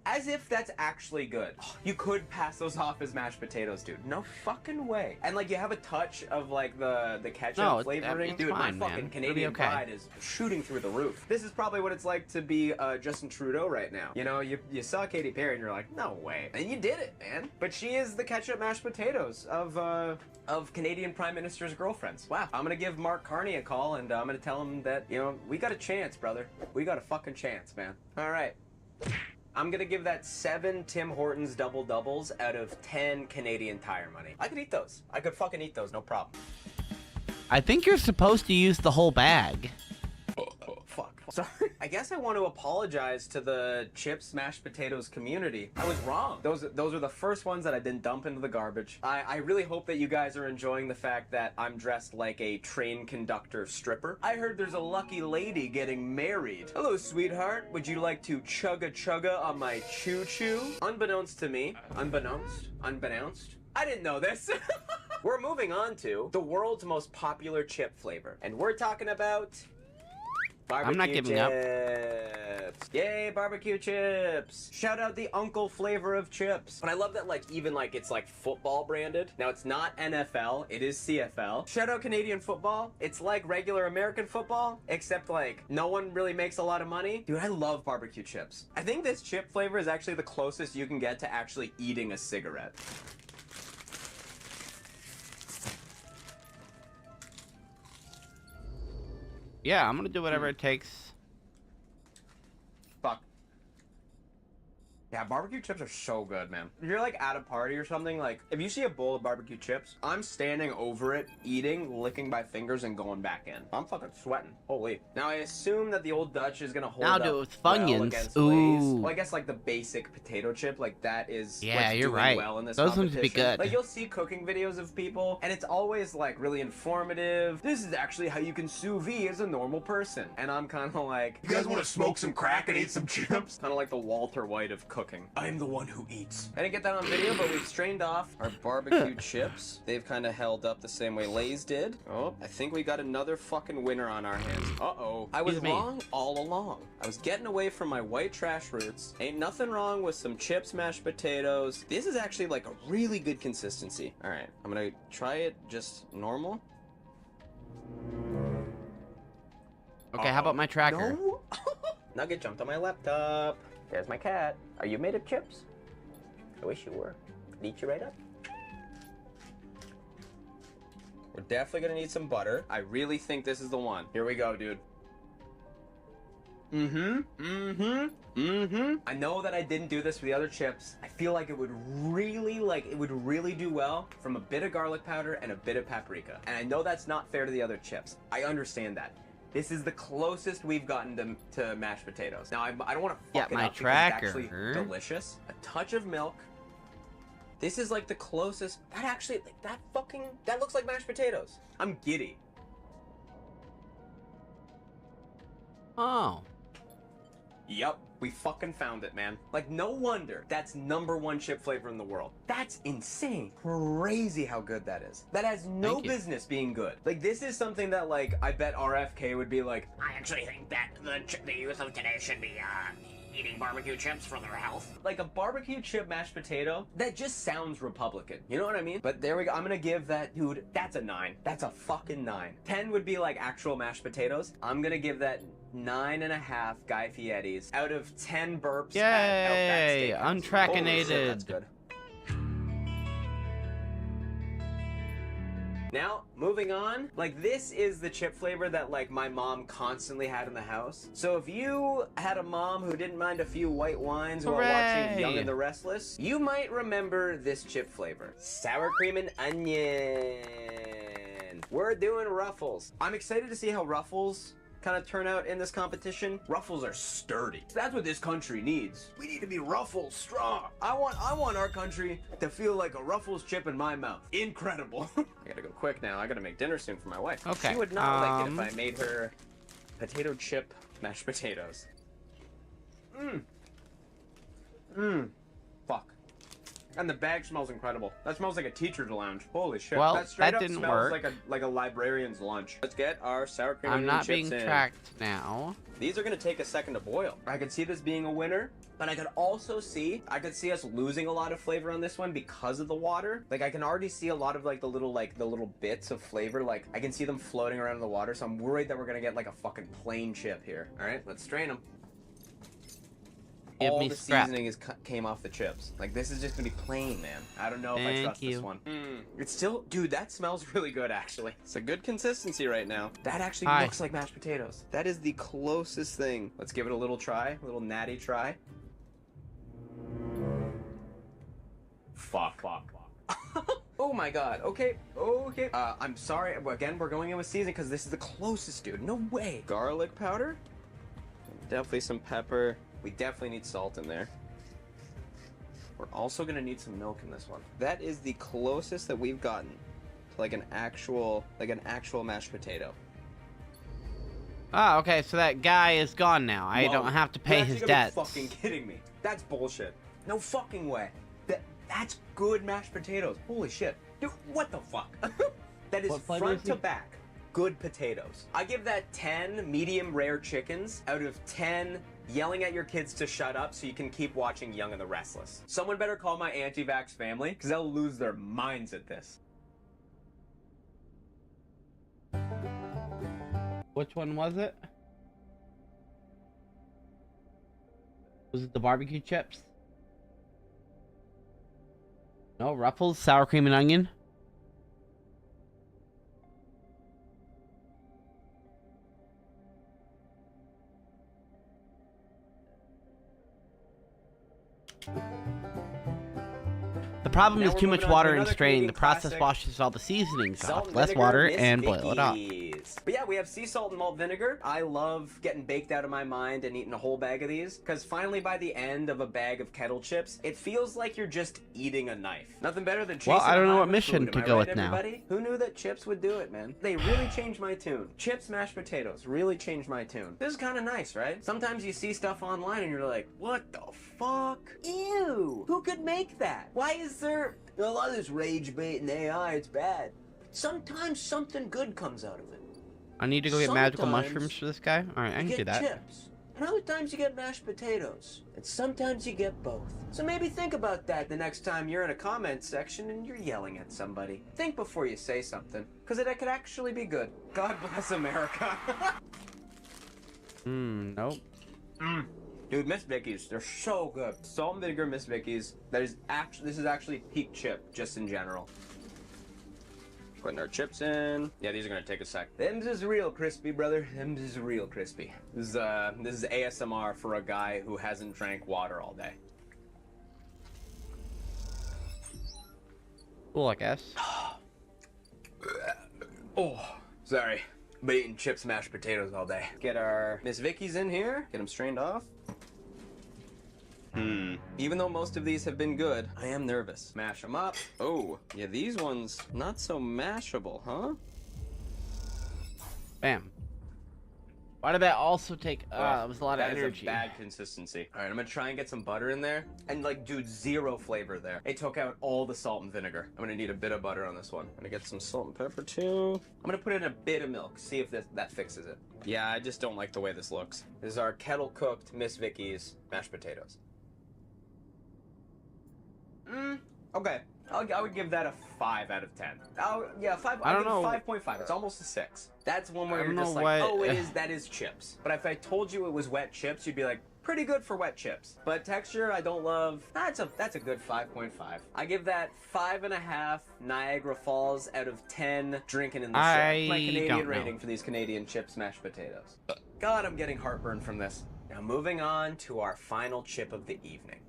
O: As if that's actually good. You could pass those off as mashed potatoes, dude. No fucking way. And like you have a touch of like the ketchup flavoring. Dude,
B: fine,
O: my fucking
B: man.
O: Canadian pride is shooting through the roof. This is probably what it's like to be Justin Trudeau right now. You know, you saw Katy Perry and you're like, no way. And you did it, man. But she is the ketchup mashed potatoes of Canadian Prime Minister's girlfriends. Wow. I'm gonna give Mark Carney a call and I'm gonna tell him that, you know, we got a chance, brother. We got a fucking chance, man. All right. I'm gonna give that 7 Tim Hortons double doubles out of 10 Canadian Tire money. I could eat those. I could fucking eat those, no problem.
B: I think you're supposed to use the whole bag.
O: Fuck. Sorry. I guess I want to apologize to the chips, mashed potatoes community. I was wrong. Those are the first ones that I didn't dump into the garbage. I really hope that you guys are enjoying the fact that I'm dressed like a train conductor stripper. I heard there's a lucky lady getting married. Hello, sweetheart. Would you like to chugga on my choo-choo? Unbeknownst to me. Unbeknownst? I didn't know this. We're moving on to the world's most popular chip flavor. And we're talking about... barbecue
B: I'm not giving up.
O: chips. Yay, barbecue chips. Shout out the uncle flavor of chips. And I love that, like, even like it's like football branded. Now it's not NFL, it is CFL. Shout out Canadian football. It's like regular American football, except like no one really makes a lot of money. Dude, I love barbecue chips. I think this chip flavor is actually the closest you can get to actually eating a cigarette.
B: Yeah, I'm gonna do whatever it takes.
O: Fuck. Yeah, barbecue chips are so good, man. If you're like at a party or something, like if you see a bowl of barbecue chips, I'm standing over it, eating, licking my fingers, and going back in. I'm fucking sweating. Holy. Now I assume that the Old Dutch is gonna hold
B: Now
O: up
B: do it with
O: well
B: Funyuns.
O: against
B: Ooh.
O: Lay's. Well, I guess like the basic potato chip, like that is
B: Yeah,
O: what's
B: you're
O: doing
B: right.
O: well in this
B: Those ones would be
O: competition.
B: good.
O: Like you'll see cooking videos of people, and it's always like really informative. This is actually how you can sous vide as a normal person. And I'm kind of like, you guys want to smoke some crack and eat some chips? Kind of like the Walter White of cooking. I'm the one who eats. I didn't get that on video, but we've strained off our barbecue chips. They've kind of held up the same way Lay's did. Oh, I think we got another fucking winner on our hands. Uh-oh. I was wrong all along. I was getting away from my white trash roots. Ain't nothing wrong with some chips, mashed potatoes. This is actually like a really good consistency. All right, I'm gonna try it just normal.
B: Okay, how about my tracker?
O: No? Nugget jumped on my laptop. There's my cat. Are you made of chips? I wish you were. I'd eat you right up. We're definitely gonna need some butter. I really think this is the one. Here we go, dude. I know that I didn't do this for the other chips. I feel like it would really do well from a bit of garlic powder and a bit of paprika. And I know that's not fair to the other chips. I understand that. This is the closest we've gotten to mashed potatoes. Now, I don't want to fuck it up because it's actually delicious. A touch of milk. This is like the closest. That actually, like, that looks like mashed potatoes. I'm giddy.
B: Oh.
O: Yep, we fucking found it, man. Like, no wonder that's #1 chip flavor in the world. That's insane. Crazy how good that is. That has no business being good. Like, this is something that, like, I bet RFK would be like,
P: I actually think that the youth of today should be
O: eating barbecue chips for their health. Like a barbecue chip mashed potato, that just sounds Republican. You know what I mean? But there we go. I'm gonna give that, dude, that's a 9. That's a fucking 9. 10 would be like actual mashed potatoes. I'm gonna give that 9.5 Guy Fieri's out of 10 burps.
B: Yay!
O: At Outback Steakhouse. Holy shit, that's
B: Untrackinated.
O: good. Now, moving on, like this is the chip flavor that like my mom constantly had in the house. So if you had a mom who didn't mind a few white wines while watching Young and the Restless, you might remember this chip flavor. Sour cream and onion. We're doing Ruffles. I'm excited to see how Ruffles kind of turn out in this competition. Ruffles are sturdy. That's what this country needs. We need to be Ruffles strong. I want our country to feel like a Ruffles chip in my mouth. Incredible. I gotta go quick now. I gotta make dinner soon for my wife.
B: Okay,
O: She would not like it if I made her potato chip mashed potatoes. Fuck. And the bag smells incredible. That smells like a teacher's lounge. Holy shit.
B: Well,
O: that straight
B: that
O: up
B: didn't
O: smells
B: work.
O: like a librarian's lunch. Let's get our sour cream
B: I'm
O: and
B: not
O: chips
B: being
O: in.
B: tracked now.
O: These are gonna take a second to boil. I could see this being a winner, but I could also see, us losing a lot of flavor on this one because of the water. Like I can already see a lot of like the little bits of flavor. Like I can see them floating around in the water. So I'm worried that we're gonna get like a fucking plain chip here. All right, let's strain them.
B: Give
O: All
B: me
O: the
B: scrap.
O: seasoning came off the chips. Like this is just gonna be plain, man. I don't know if I
B: Thank
O: trust
B: you.
O: this one. It's still, dude, that smells really good actually. It's a good consistency right now. That actually
B: Hi.
O: looks like mashed potatoes. That is the closest thing. Let's give it a little try, a little natty try. Fuck. Oh my god. Okay. I'm sorry. Again, we're going in with seasoning because this is the closest, dude. No way. Garlic powder. Definitely some pepper. We definitely need salt in there. We're also gonna need some milk in this one. That is the closest that we've gotten to like an actual mashed potato.
B: Oh, okay, so that guy is gone now. I
O: Whoa.
B: don't have to pay
O: You're
B: his
O: actually gonna be
B: debts.
O: fucking kidding me. That's bullshit. No fucking way. That's good mashed potatoes. Holy shit. Dude, what the fuck? That is
B: What flavor
O: front
B: is
O: to
B: it?
O: back. Good potatoes. I give that 10 medium rare chickens out of 10 yelling at your kids to shut up so you can keep watching Young and the Restless. Someone better call my anti-vax family because they'll lose their minds at this.
B: Which one was it? Was it the barbecue chips? No, Ruffles, sour cream and onion. The problem
O: Now
B: is
O: we're
B: too
O: moving
B: much
O: on to
B: water and
O: another
B: straining.
O: Canadian
B: The process
O: classic.
B: washes all the seasonings
O: Salt
B: off.
O: and
B: Less
O: vinegar,
B: water
O: Miss
B: and boil it up.
O: Vicky's. But yeah, we have sea salt and malt vinegar. I love getting baked out of my mind and eating a whole bag of these because finally by the end of a bag of kettle chips, it feels like you're just eating a knife. Nothing better than chasing
B: Well, I don't
O: a
B: know
O: high
B: what
O: with
B: mission
O: food,
B: to
O: am I
B: go
O: right,
B: with now.
O: everybody? Who knew that chips would do it, man? They really changed my tune. Chips, mashed potatoes really changed my tune. This is kind of nice, right? Sometimes you see stuff online and you're like, what the fuck? Ew! Who could make that? Why is there a lot of this rage bait and AI? It's bad. Sometimes something good comes out of it.
B: I need to go get magical
O: Sometimes
B: mushrooms for this guy? Alright, I
O: You
B: can do
O: get
B: that.
O: chips. And other times you get mashed potatoes. And sometimes you get both. So maybe think about that the next time you're in a comment section and you're yelling at somebody. Think before you say something. Because it could actually be good. God bless America.
B: Nope.
O: Dude, Miss Vicky's, they're so good. Salt and vinegar Miss Vicky's. This is actually peak chip, just in general. Putting our chips in. Yeah, these are gonna take a sec. Them's is real crispy, brother. Them's is real crispy. This is ASMR for a guy who hasn't drank water all day.
B: Cool, I guess.
O: Oh, sorry. Been eating chips, mashed potatoes all day. Get our Miss Vicky's in here. Get them strained off. Even though most of these have been good, I am nervous. Mash them up. Oh, yeah, these ones not so mashable, huh?
B: Bam. Why did that also take? It was a lot of
O: That is
B: energy.
O: a bad consistency. All right, I'm gonna try and get some butter in there, and like, dude, zero flavor there. It took out all the salt and vinegar. I'm gonna need a bit of butter on this one. I'm gonna get some salt and pepper too. I'm gonna put in a bit of milk. See if that fixes it. Yeah, I just don't like the way this looks. This is our kettle cooked Miss Vicky's mashed potatoes. Okay. I would give that a 5 out of 10. Yeah, 5.
B: I don't know.
O: 5.5. It's almost a 6. That's one where
B: I
O: you're
B: don't
O: just
B: know
O: like,
B: what-
O: oh, that is chips. But if I told you it was wet chips, you'd be like, pretty good for wet chips. But texture, I don't love. That's a good 5.5. I give that 5.5 Niagara Falls out of 10 drinking in the ship. My Canadian rating for these Canadian chips mashed potatoes. God, I'm getting heartburn from this. Now moving on to our final chip of the evening.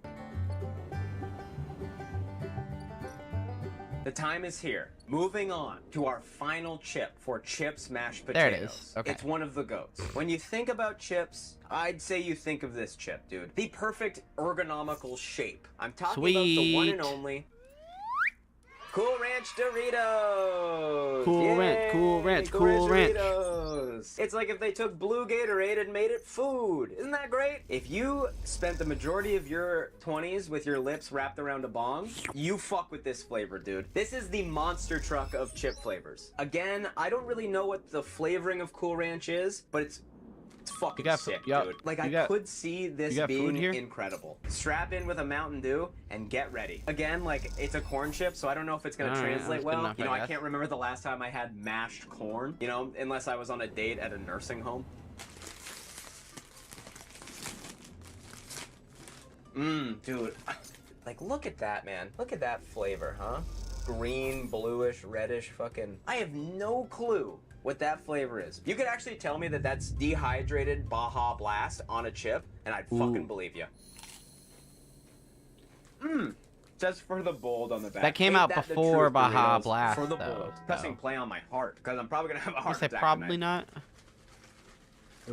O: The time is here. Moving on to our final chip for chips mashed potatoes.
B: There it is. Okay.
O: It's one of the goats. When you think about chips, I'd say you think of this chip, dude. The perfect ergonomical shape. I'm talking about the one and only Cool Ranch Doritos.
B: Cool Ranch, Cool Ranch, Cool Ranch.
O: Doritos. It's like if they took blue Gatorade and made it food. Isn't that great? If you spent the majority of your 20s with your lips wrapped around a bong, you fuck with this flavor, dude. This is the monster truck of chip flavors. Again, I don't really know what the flavoring of Cool Ranch is, but it's fucking sick, dude. Like, I could see this being incredible. Strap in with a Mountain Dew and get ready. Again, like, it's a corn chip, so I don't know if it's gonna translate well.
B: enough,
O: You know,
B: I
O: I
B: guess.
O: can't remember the last time I had mashed corn, you know, unless I was on a date at a nursing home. Dude. Like, look at that, man. Look at that flavor, huh? Green, bluish, reddish, fucking... I have no clue what that flavor is. You could actually tell me that that's dehydrated Baja Blast on a chip, and I'd fucking believe you. Just for the bold on the back.
B: That came
O: Ain't
B: out
O: that the
B: before
O: truth,
B: Baja
O: Doritos?
B: Blast,
O: For the
B: though,
O: bold. Pressing play on my heart, because I'm probably gonna have a
B: I
O: heart
B: say
O: attack
B: probably
O: tonight.
B: not.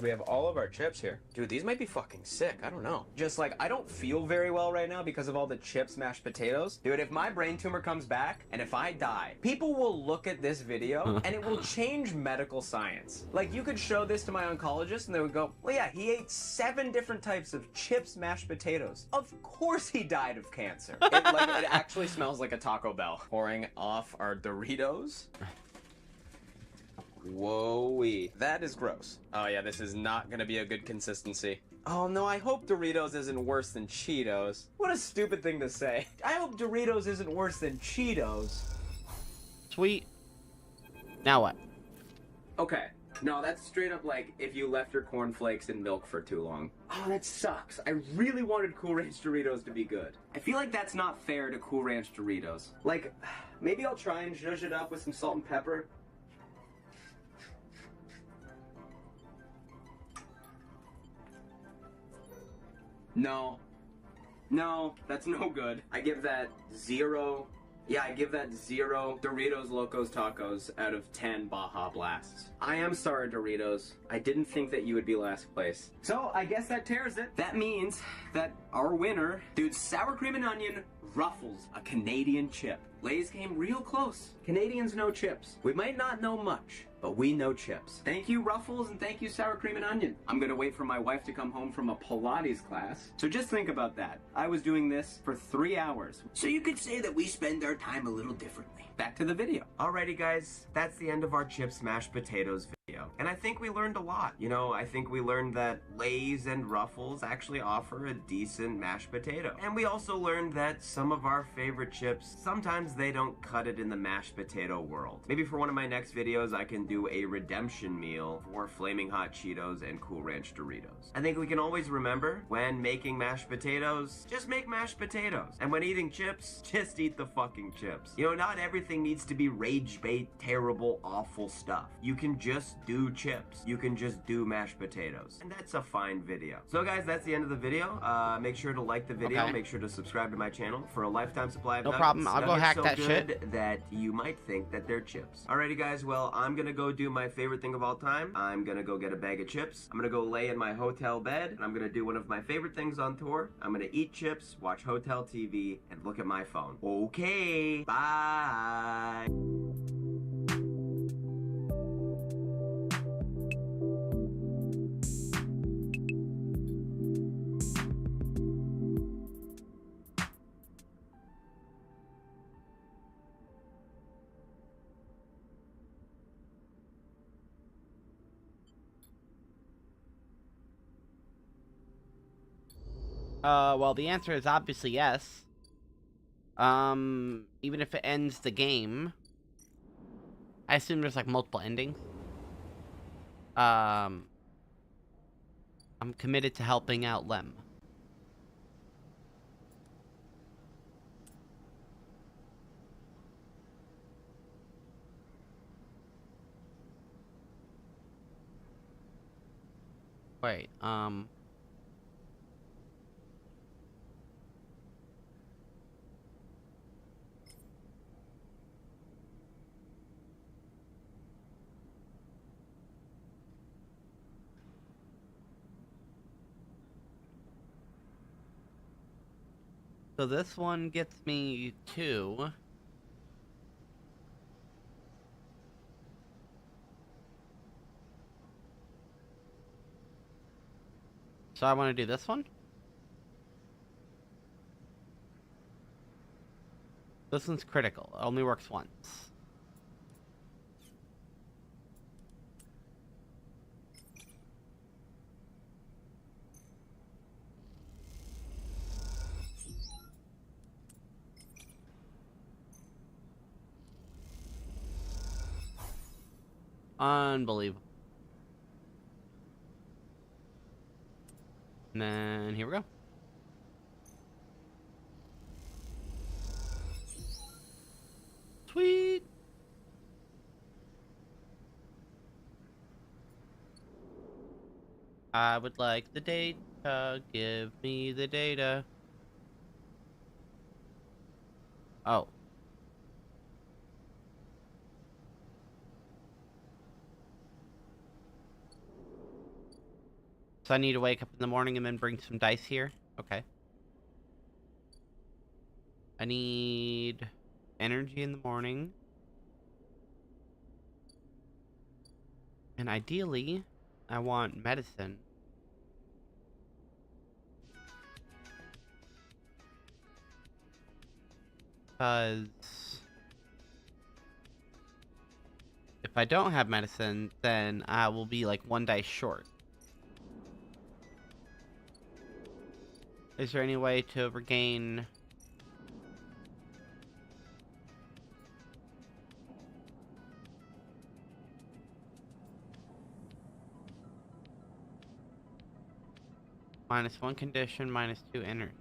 O: We have all of our chips here. Dude, these might be fucking sick. I don't know. Just like, I don't feel very well right now because of all the chips, mashed potatoes. Dude, if my brain tumor comes back and if I die, people will look at this video and it will change medical science. Like, you could show this to my oncologist and they would go, well, yeah, he ate 7 different types of chips, mashed potatoes. Of course he died of cancer. It actually smells like a Taco Bell. Pouring off our Doritos. Whoa-wee. That is gross. Oh yeah, this is not gonna be a good consistency. Oh no, I hope Doritos isn't worse than Cheetos. What a stupid thing to say. I hope Doritos isn't worse than Cheetos.
B: Sweet. Now what?
O: Okay. No, that's straight up like if you left your cornflakes in milk for too long. Oh, that sucks. I really wanted Cool Ranch Doritos to be good. I feel like that's not fair to Cool Ranch Doritos. Like, maybe I'll try and zhuzh it up with some salt and pepper. No, that's no good. I give that 0. Yeah, I give that 0 Doritos Locos Tacos out of 10 Baja Blasts. I am sorry, Doritos. I didn't think that you would be last place. So, I guess that tears it. That means that our winner, dude, sour cream and onion Ruffles, a Canadian chip. Lay's came real close. Canadians know chips. We might not know much, but we know chips. Thank you, Ruffles, and thank you, sour cream and onion. I'm gonna wait for my wife to come home from a Pilates class. So just think about that. I was doing this for 3 hours. So you could say that we spend our time a little differently. Back to the video. Alrighty, guys, that's the end of our chips mashed potatoes video. And I think we learned a lot. You know, I think we learned that Lay's and Ruffles actually offer a decent mashed potato. And we also learned that some of our favorite chips, sometimes they don't cut it in the mashed potato world. Maybe for one of my next videos, I can do a redemption meal for Flaming Hot Cheetos and Cool Ranch Doritos. I think we can always remember, when making mashed potatoes, just make mashed potatoes. And when eating chips, just eat the fucking chips. You know, not everything needs to be rage bait, terrible, awful stuff. You can just do chips. You can just do mashed potatoes. And that's a fine video. So guys, that's the end of the video. Make sure to like the video.
B: Okay.
O: Make sure to subscribe to my channel for a lifetime supply of
B: No
O: nuggets.
B: problem. I'll go
O: Nuggets
B: hack
O: so
B: that
O: good
B: shit.
O: that you might think that they're chips. Alrighty guys, well, I'm gonna go do my favorite thing of all time. I'm gonna go get a bag of chips. I'm gonna go lay in my hotel bed, and I'm gonna do one of my favorite things on tour. I'm gonna eat chips, watch hotel TV, and look at my phone. Okay, bye.
B: Well, the answer is obviously yes. Even if it ends the game, I assume there's like multiple endings. I'm committed to helping out Lem. Wait, so this one gets me 2. So I want to do this one. This one's critical. It only works once. Unbelievable. And then here we go. Sweet. I would like the data. Give me the data. Oh. So I need to wake up in the morning and then bring some dice here? Okay. I need energy in the morning. And ideally, I want medicine. Because if I don't have medicine, then I will be like 1 dice short. Is there any way to regain... -1 condition, -2 energy.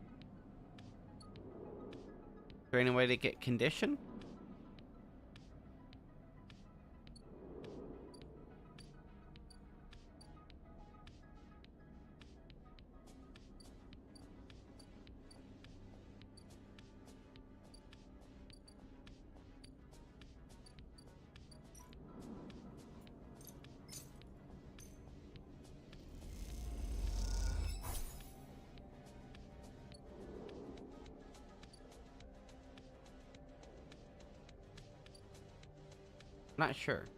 B: Is there any way to get condition? Not sure.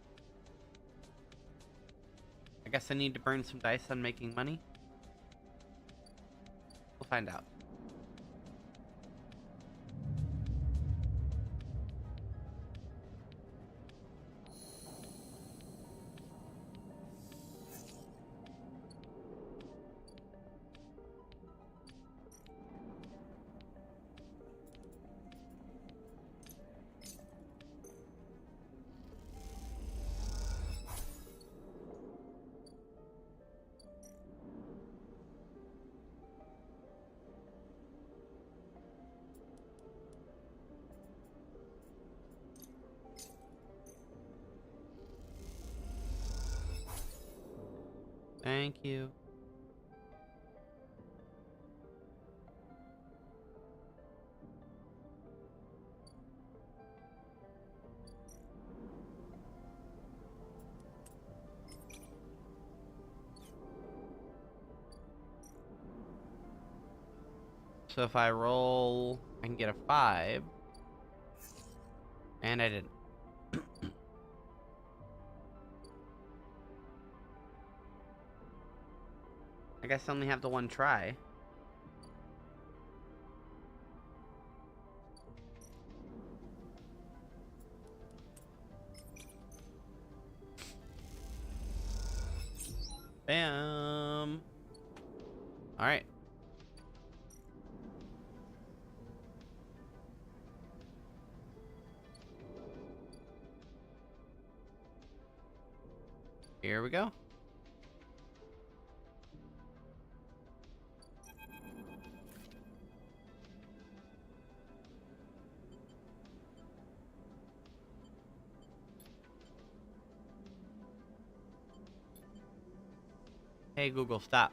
B: I guess I need to burn some dice on making money. We'll find out. Thank you. So if I roll, I can get a 5. And I didn't. I guess I only have the 1 try. Bam. All right. Here we go. Hey Google, stop.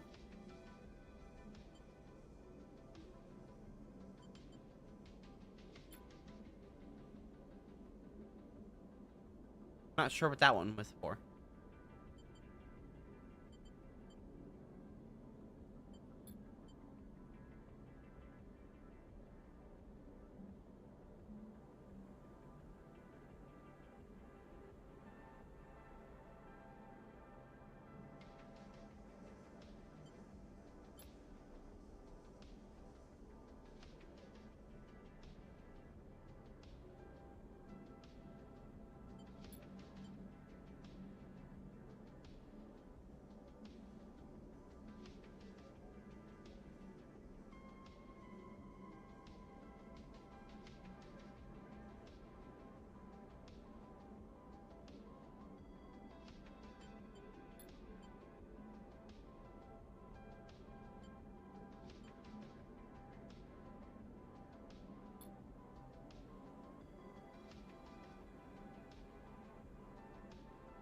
B: Not sure what that one was for.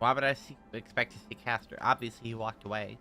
B: Why would I expect to see Caster? Obviously, he walked away.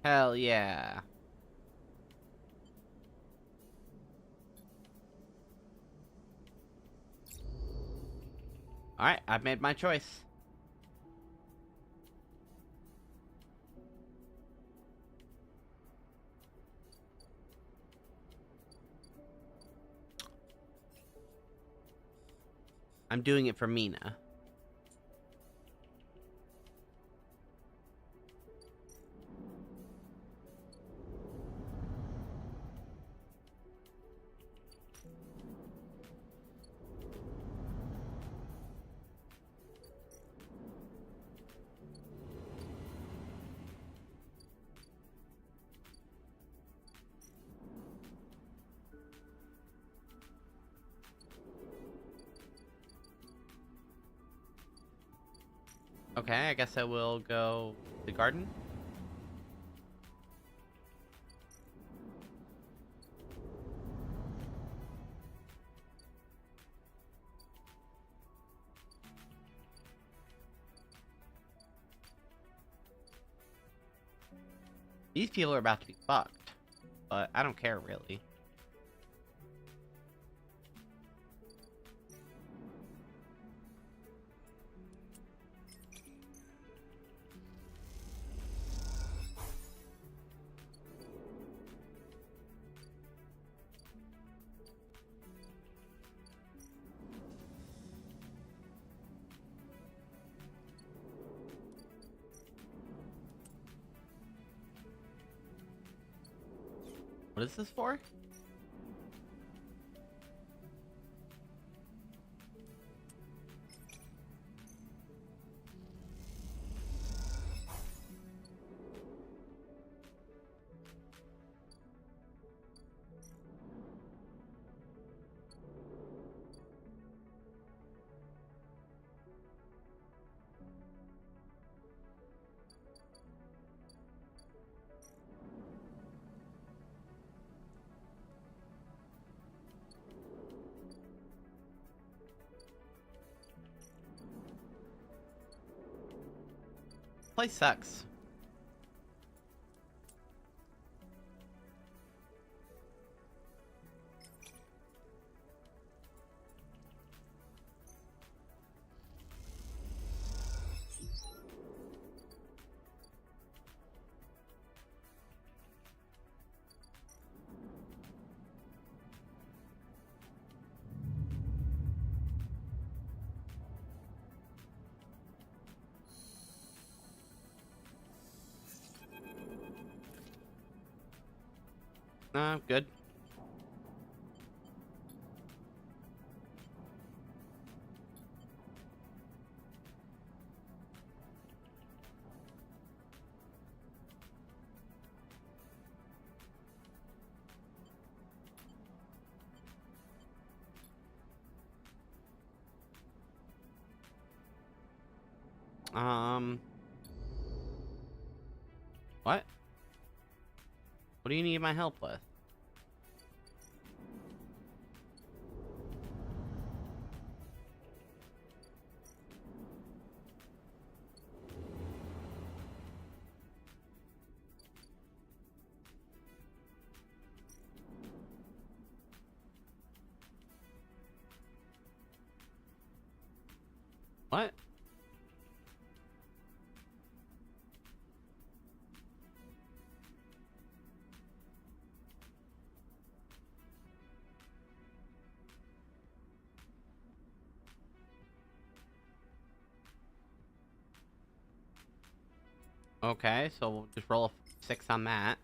B: Hell yeah. Alright, I've made my choice. I'm doing it for Mina. Okay, I guess I will go to the garden. These people are about to be fucked, but I don't care really. What is this for? place sucks. Good. What? What do you need my help with? What? Okay, so we'll just roll a 6 on that.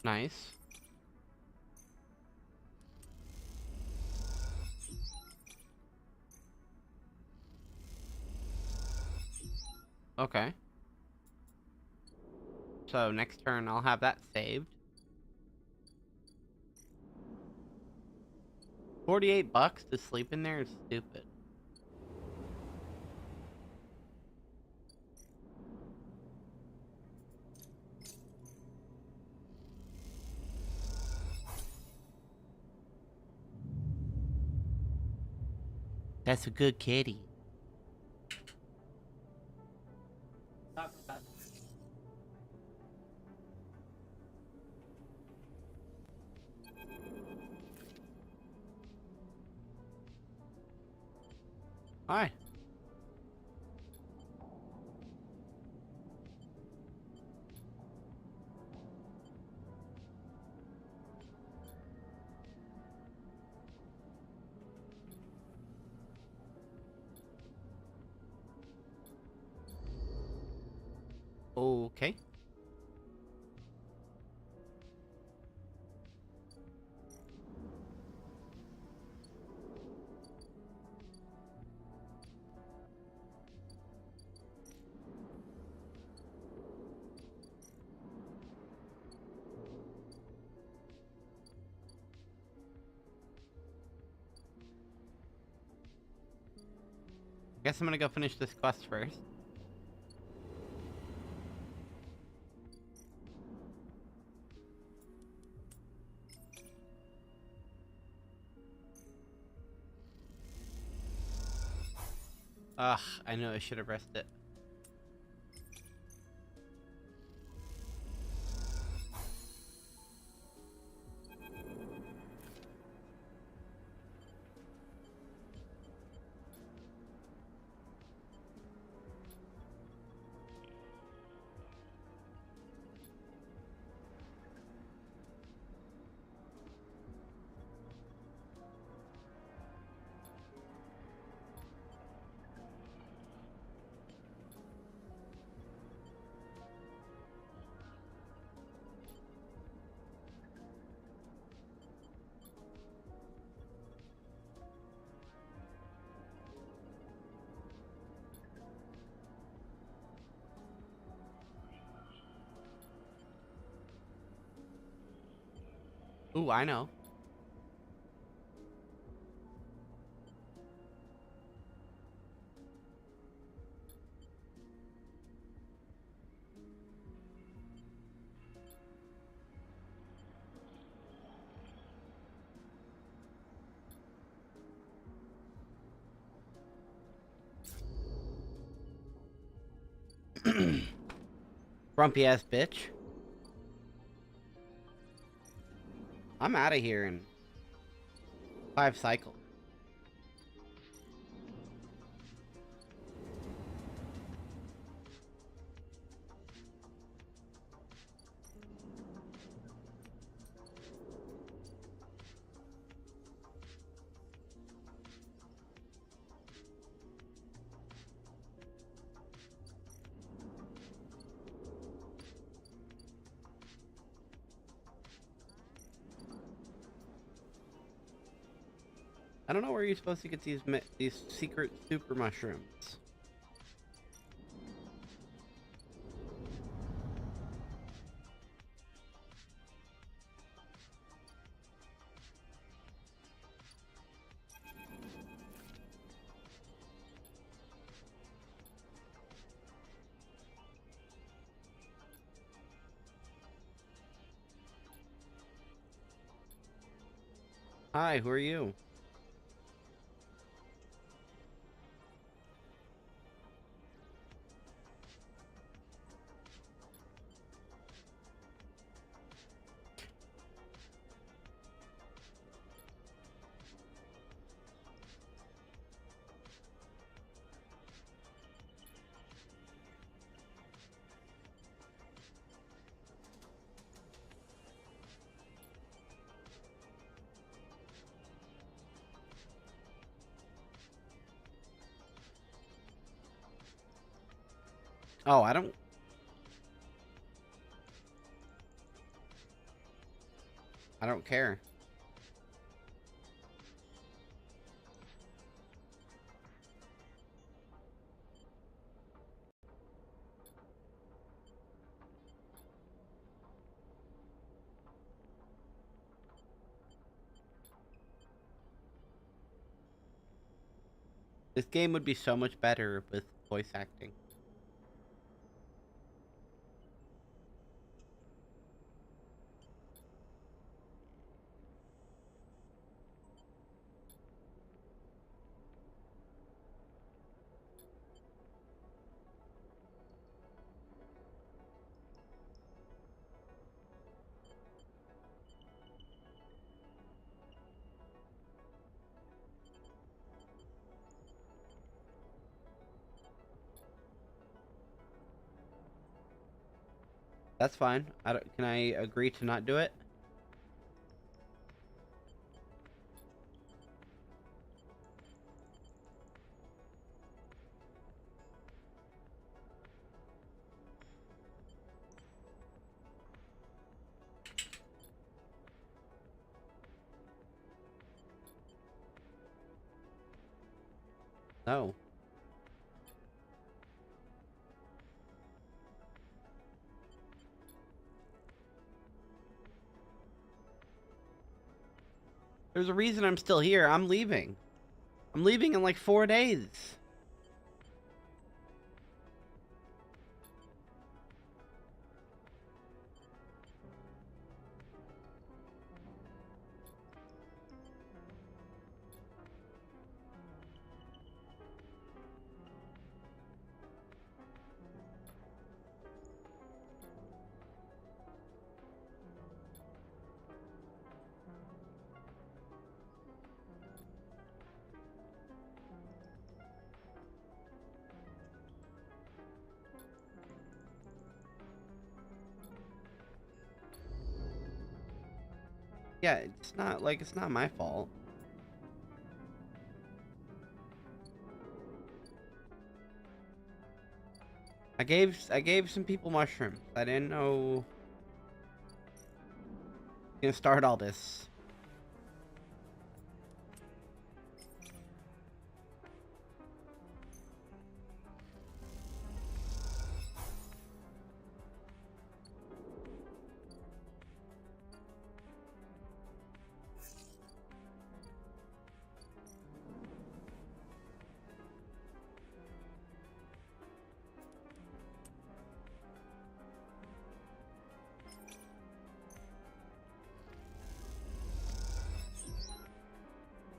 B: Nice. Okay. So next turn I'll have that saved. $48 to sleep in there is stupid. That's a good kitty. Hi. Okay. Guess I'm gonna go finish this quest first. Ugh, I know I should have rested it. Ooh, I know. Grumpy ass bitch. I'm out of here in 5 cycles. I don't know where you're supposed to get these secret super mushrooms. Hi, who are you? Oh, I don't care. This game would be so much better with voice acting. That's fine. Can I agree to not do it? No. There's a reason I'm still here. I'm leaving. I'm leaving in like 4 days. Yeah, it's not my fault. I gave some people mushrooms. I didn't know gonna start all this.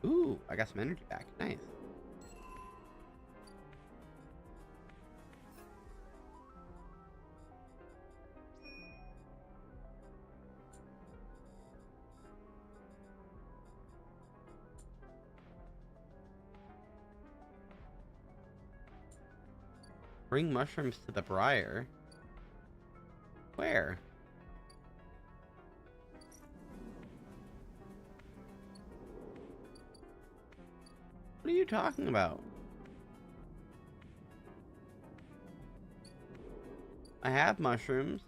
B: Ooh, I got some energy back. Nice. Bring mushrooms to the briar. Where? What are you talking about? I have mushrooms.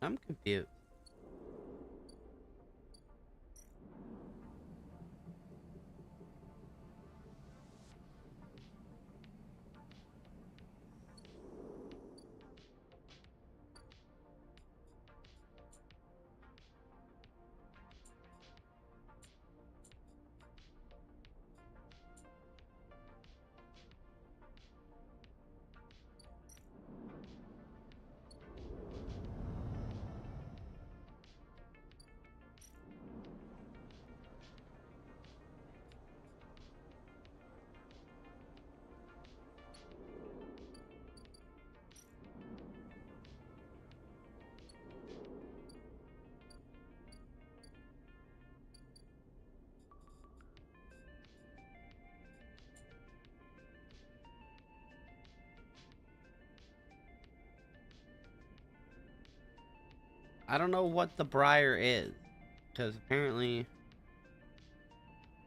B: I'm confused. I don't know what the briar is, because apparently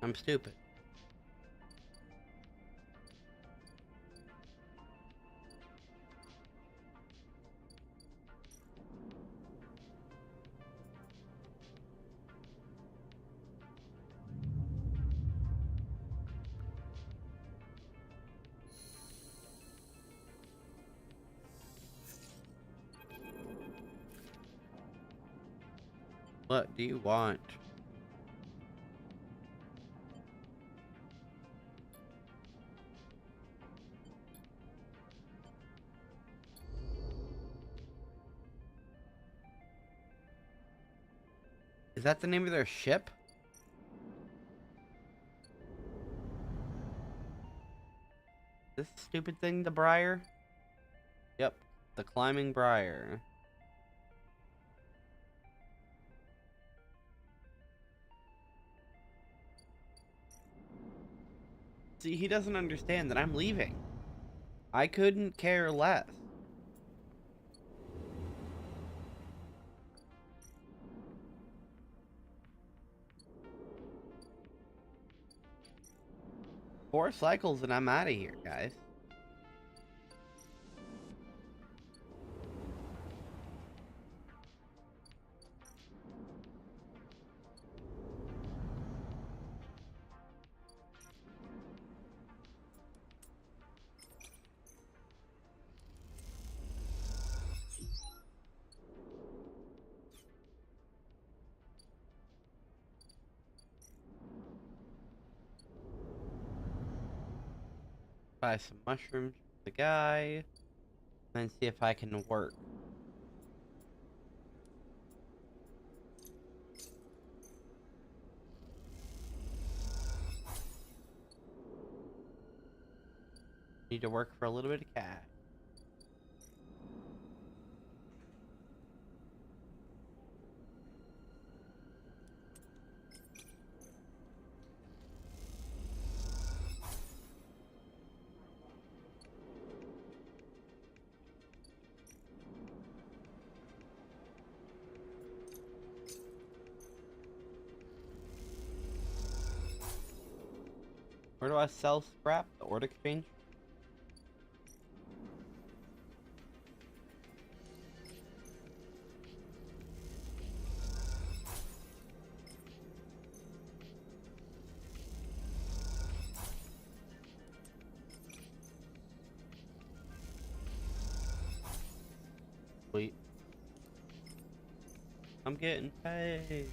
B: I'm stupid. What do you want? Is that the name of their ship? This stupid thing, the briar? Yep, the climbing briar. See, he doesn't understand that I'm leaving. I couldn't care less. Four cycles and I'm out of here, guys. Buy some mushrooms for the guy, and see if I can work. Need to work for a little bit of cash. Where do I sell scrap? The Ord Exchange? Sweet. I'm getting paid.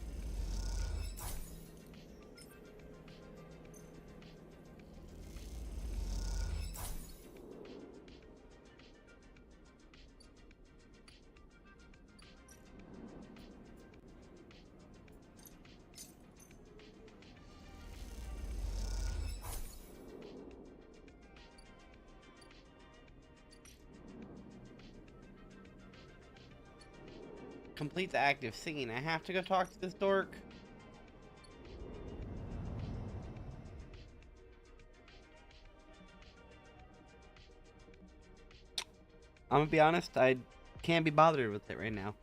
B: complete the active scene. I have to go talk to this dork. I'm gonna be honest, I can't be bothered with it right now.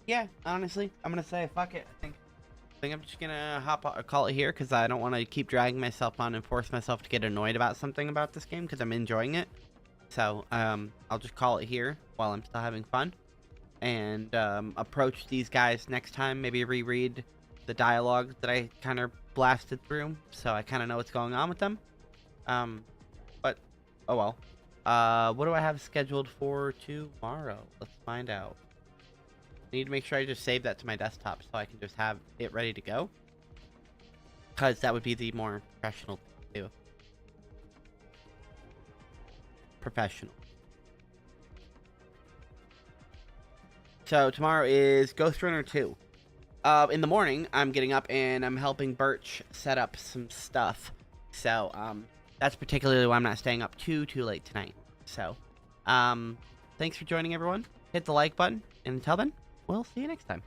B: Yeah, honestly, I'm gonna say fuck it. I think I'm just gonna call it here because I don't want to keep dragging myself on and force myself to get annoyed about something about this game because I'm enjoying it. So I'll just call it here while I'm still having fun, and approach these guys next time. Maybe reread the dialogue that I kind of blasted through, so I kind of know what's going on with them. But oh well. What do I have scheduled for tomorrow? Let's find out. I need to make sure I just save that to my desktop so I can just have it ready to go. Because that would be the more professional thing to do. Professional. So tomorrow is Ghost Runner 2. In the morning, I'm getting up and I'm helping Birch set up some stuff. So that's particularly why I'm not staying up too late tonight. So thanks for joining, everyone. Hit the like button, and until then, we'll see you next time.